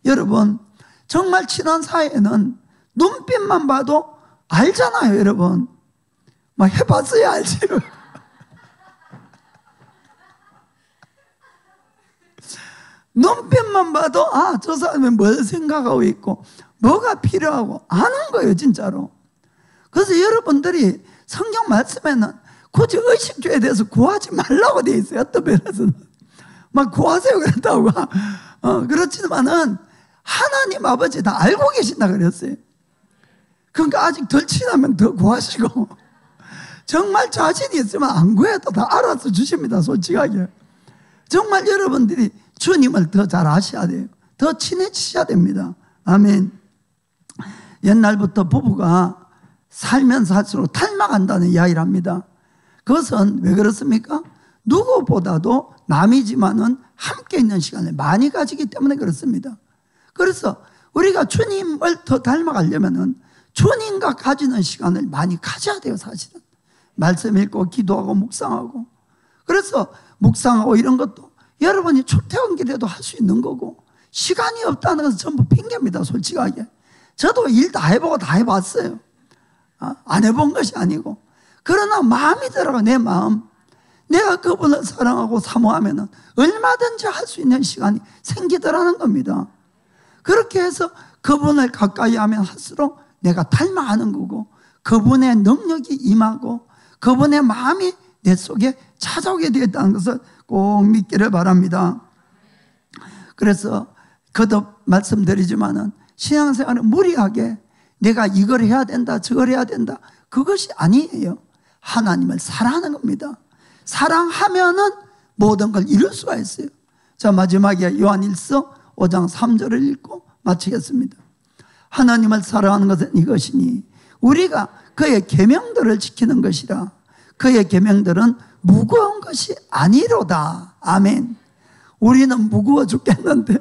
여러분 정말 친한 사이에는 눈빛만 봐도 알잖아요, 여러분. 막 해봤어야 알지. 눈빛만 봐도 저 사람이 뭘 생각하고 있고 뭐가 필요하고 아는 거예요, 진짜로. 그래서 여러분들이 성경 말씀에는 굳이 의식주에 대해서 구하지 말라고 되어 있어요. 어떤 면에서는 막 구하세요 그랬다고. 그렇지만은 하나님 아버지 다 알고 계신다 그랬어요. 그러니까 아직 덜 친하면 더 구하시고, 정말 자신이 있으면 안 구해도 다 알아서 주십니다, 솔직하게. 정말 여러분들이 주님을 더 잘 아셔야 돼요. 더 친해지셔야 됩니다. 아멘. 옛날부터 부부가 살면 살수록 닮아간다는 이야기를 합니다. 그것은 왜 그렇습니까? 누구보다도 남이지만은 함께 있는 시간을 많이 가지기 때문에 그렇습니다. 그래서 우리가 주님을 더 닮아가려면은 주님과 가지는 시간을 많이 가져야 돼요, 사실은. 말씀 읽고 기도하고 묵상하고. 그래서 묵상하고 이런 것도 여러분이 출퇴근길에도 할 수 있는 거고, 시간이 없다는 것은 전부 핑계입니다, 솔직하게. 저도 일 다 해보고 다 해봤어요. 안 해본 것이 아니고. 그러나 마음이 들어가, 내 마음. 내가 그분을 사랑하고 사모하면 얼마든지 할 수 있는 시간이 생기더라는 겁니다. 그렇게 해서 그분을 가까이 하면 할수록 내가 닮아가는 거고, 그분의 능력이 임하고 그분의 마음이 내 속에 찾아오게 되었다는 것을 꼭 믿기를 바랍니다. 그래서 거듭 말씀드리지만은 신앙생활은 무리하게 내가 이걸 해야 된다, 저걸 해야 된다, 그것이 아니에요. 하나님을 사랑하는 겁니다. 사랑하면은 모든 걸 이룰 수가 있어요. 자, 마지막에 요한일서 5장 3절을 읽고 마치겠습니다. 하나님을 사랑하는 것은 이것이니 우리가 그의 계명들을 지키는 것이라. 그의 계명들은 무거운 것이 아니로다. 아멘. 우리는 무거워 죽겠는데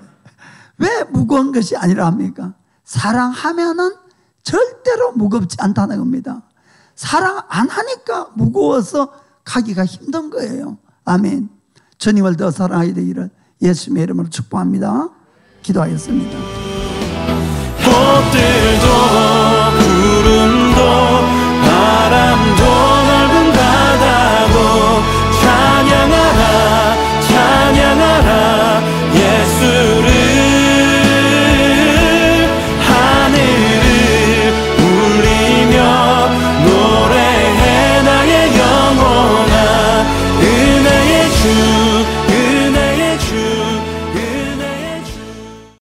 왜 무거운 것이 아니라 합니까? 사랑하면은 절대로 무겁지 않다는 겁니다. 사랑 안 하니까 무거워서 가기가 힘든 거예요. 아멘. 주님을 더 사랑하게 되기를 예수님의 이름으로 축복합니다. 기도하겠습니다.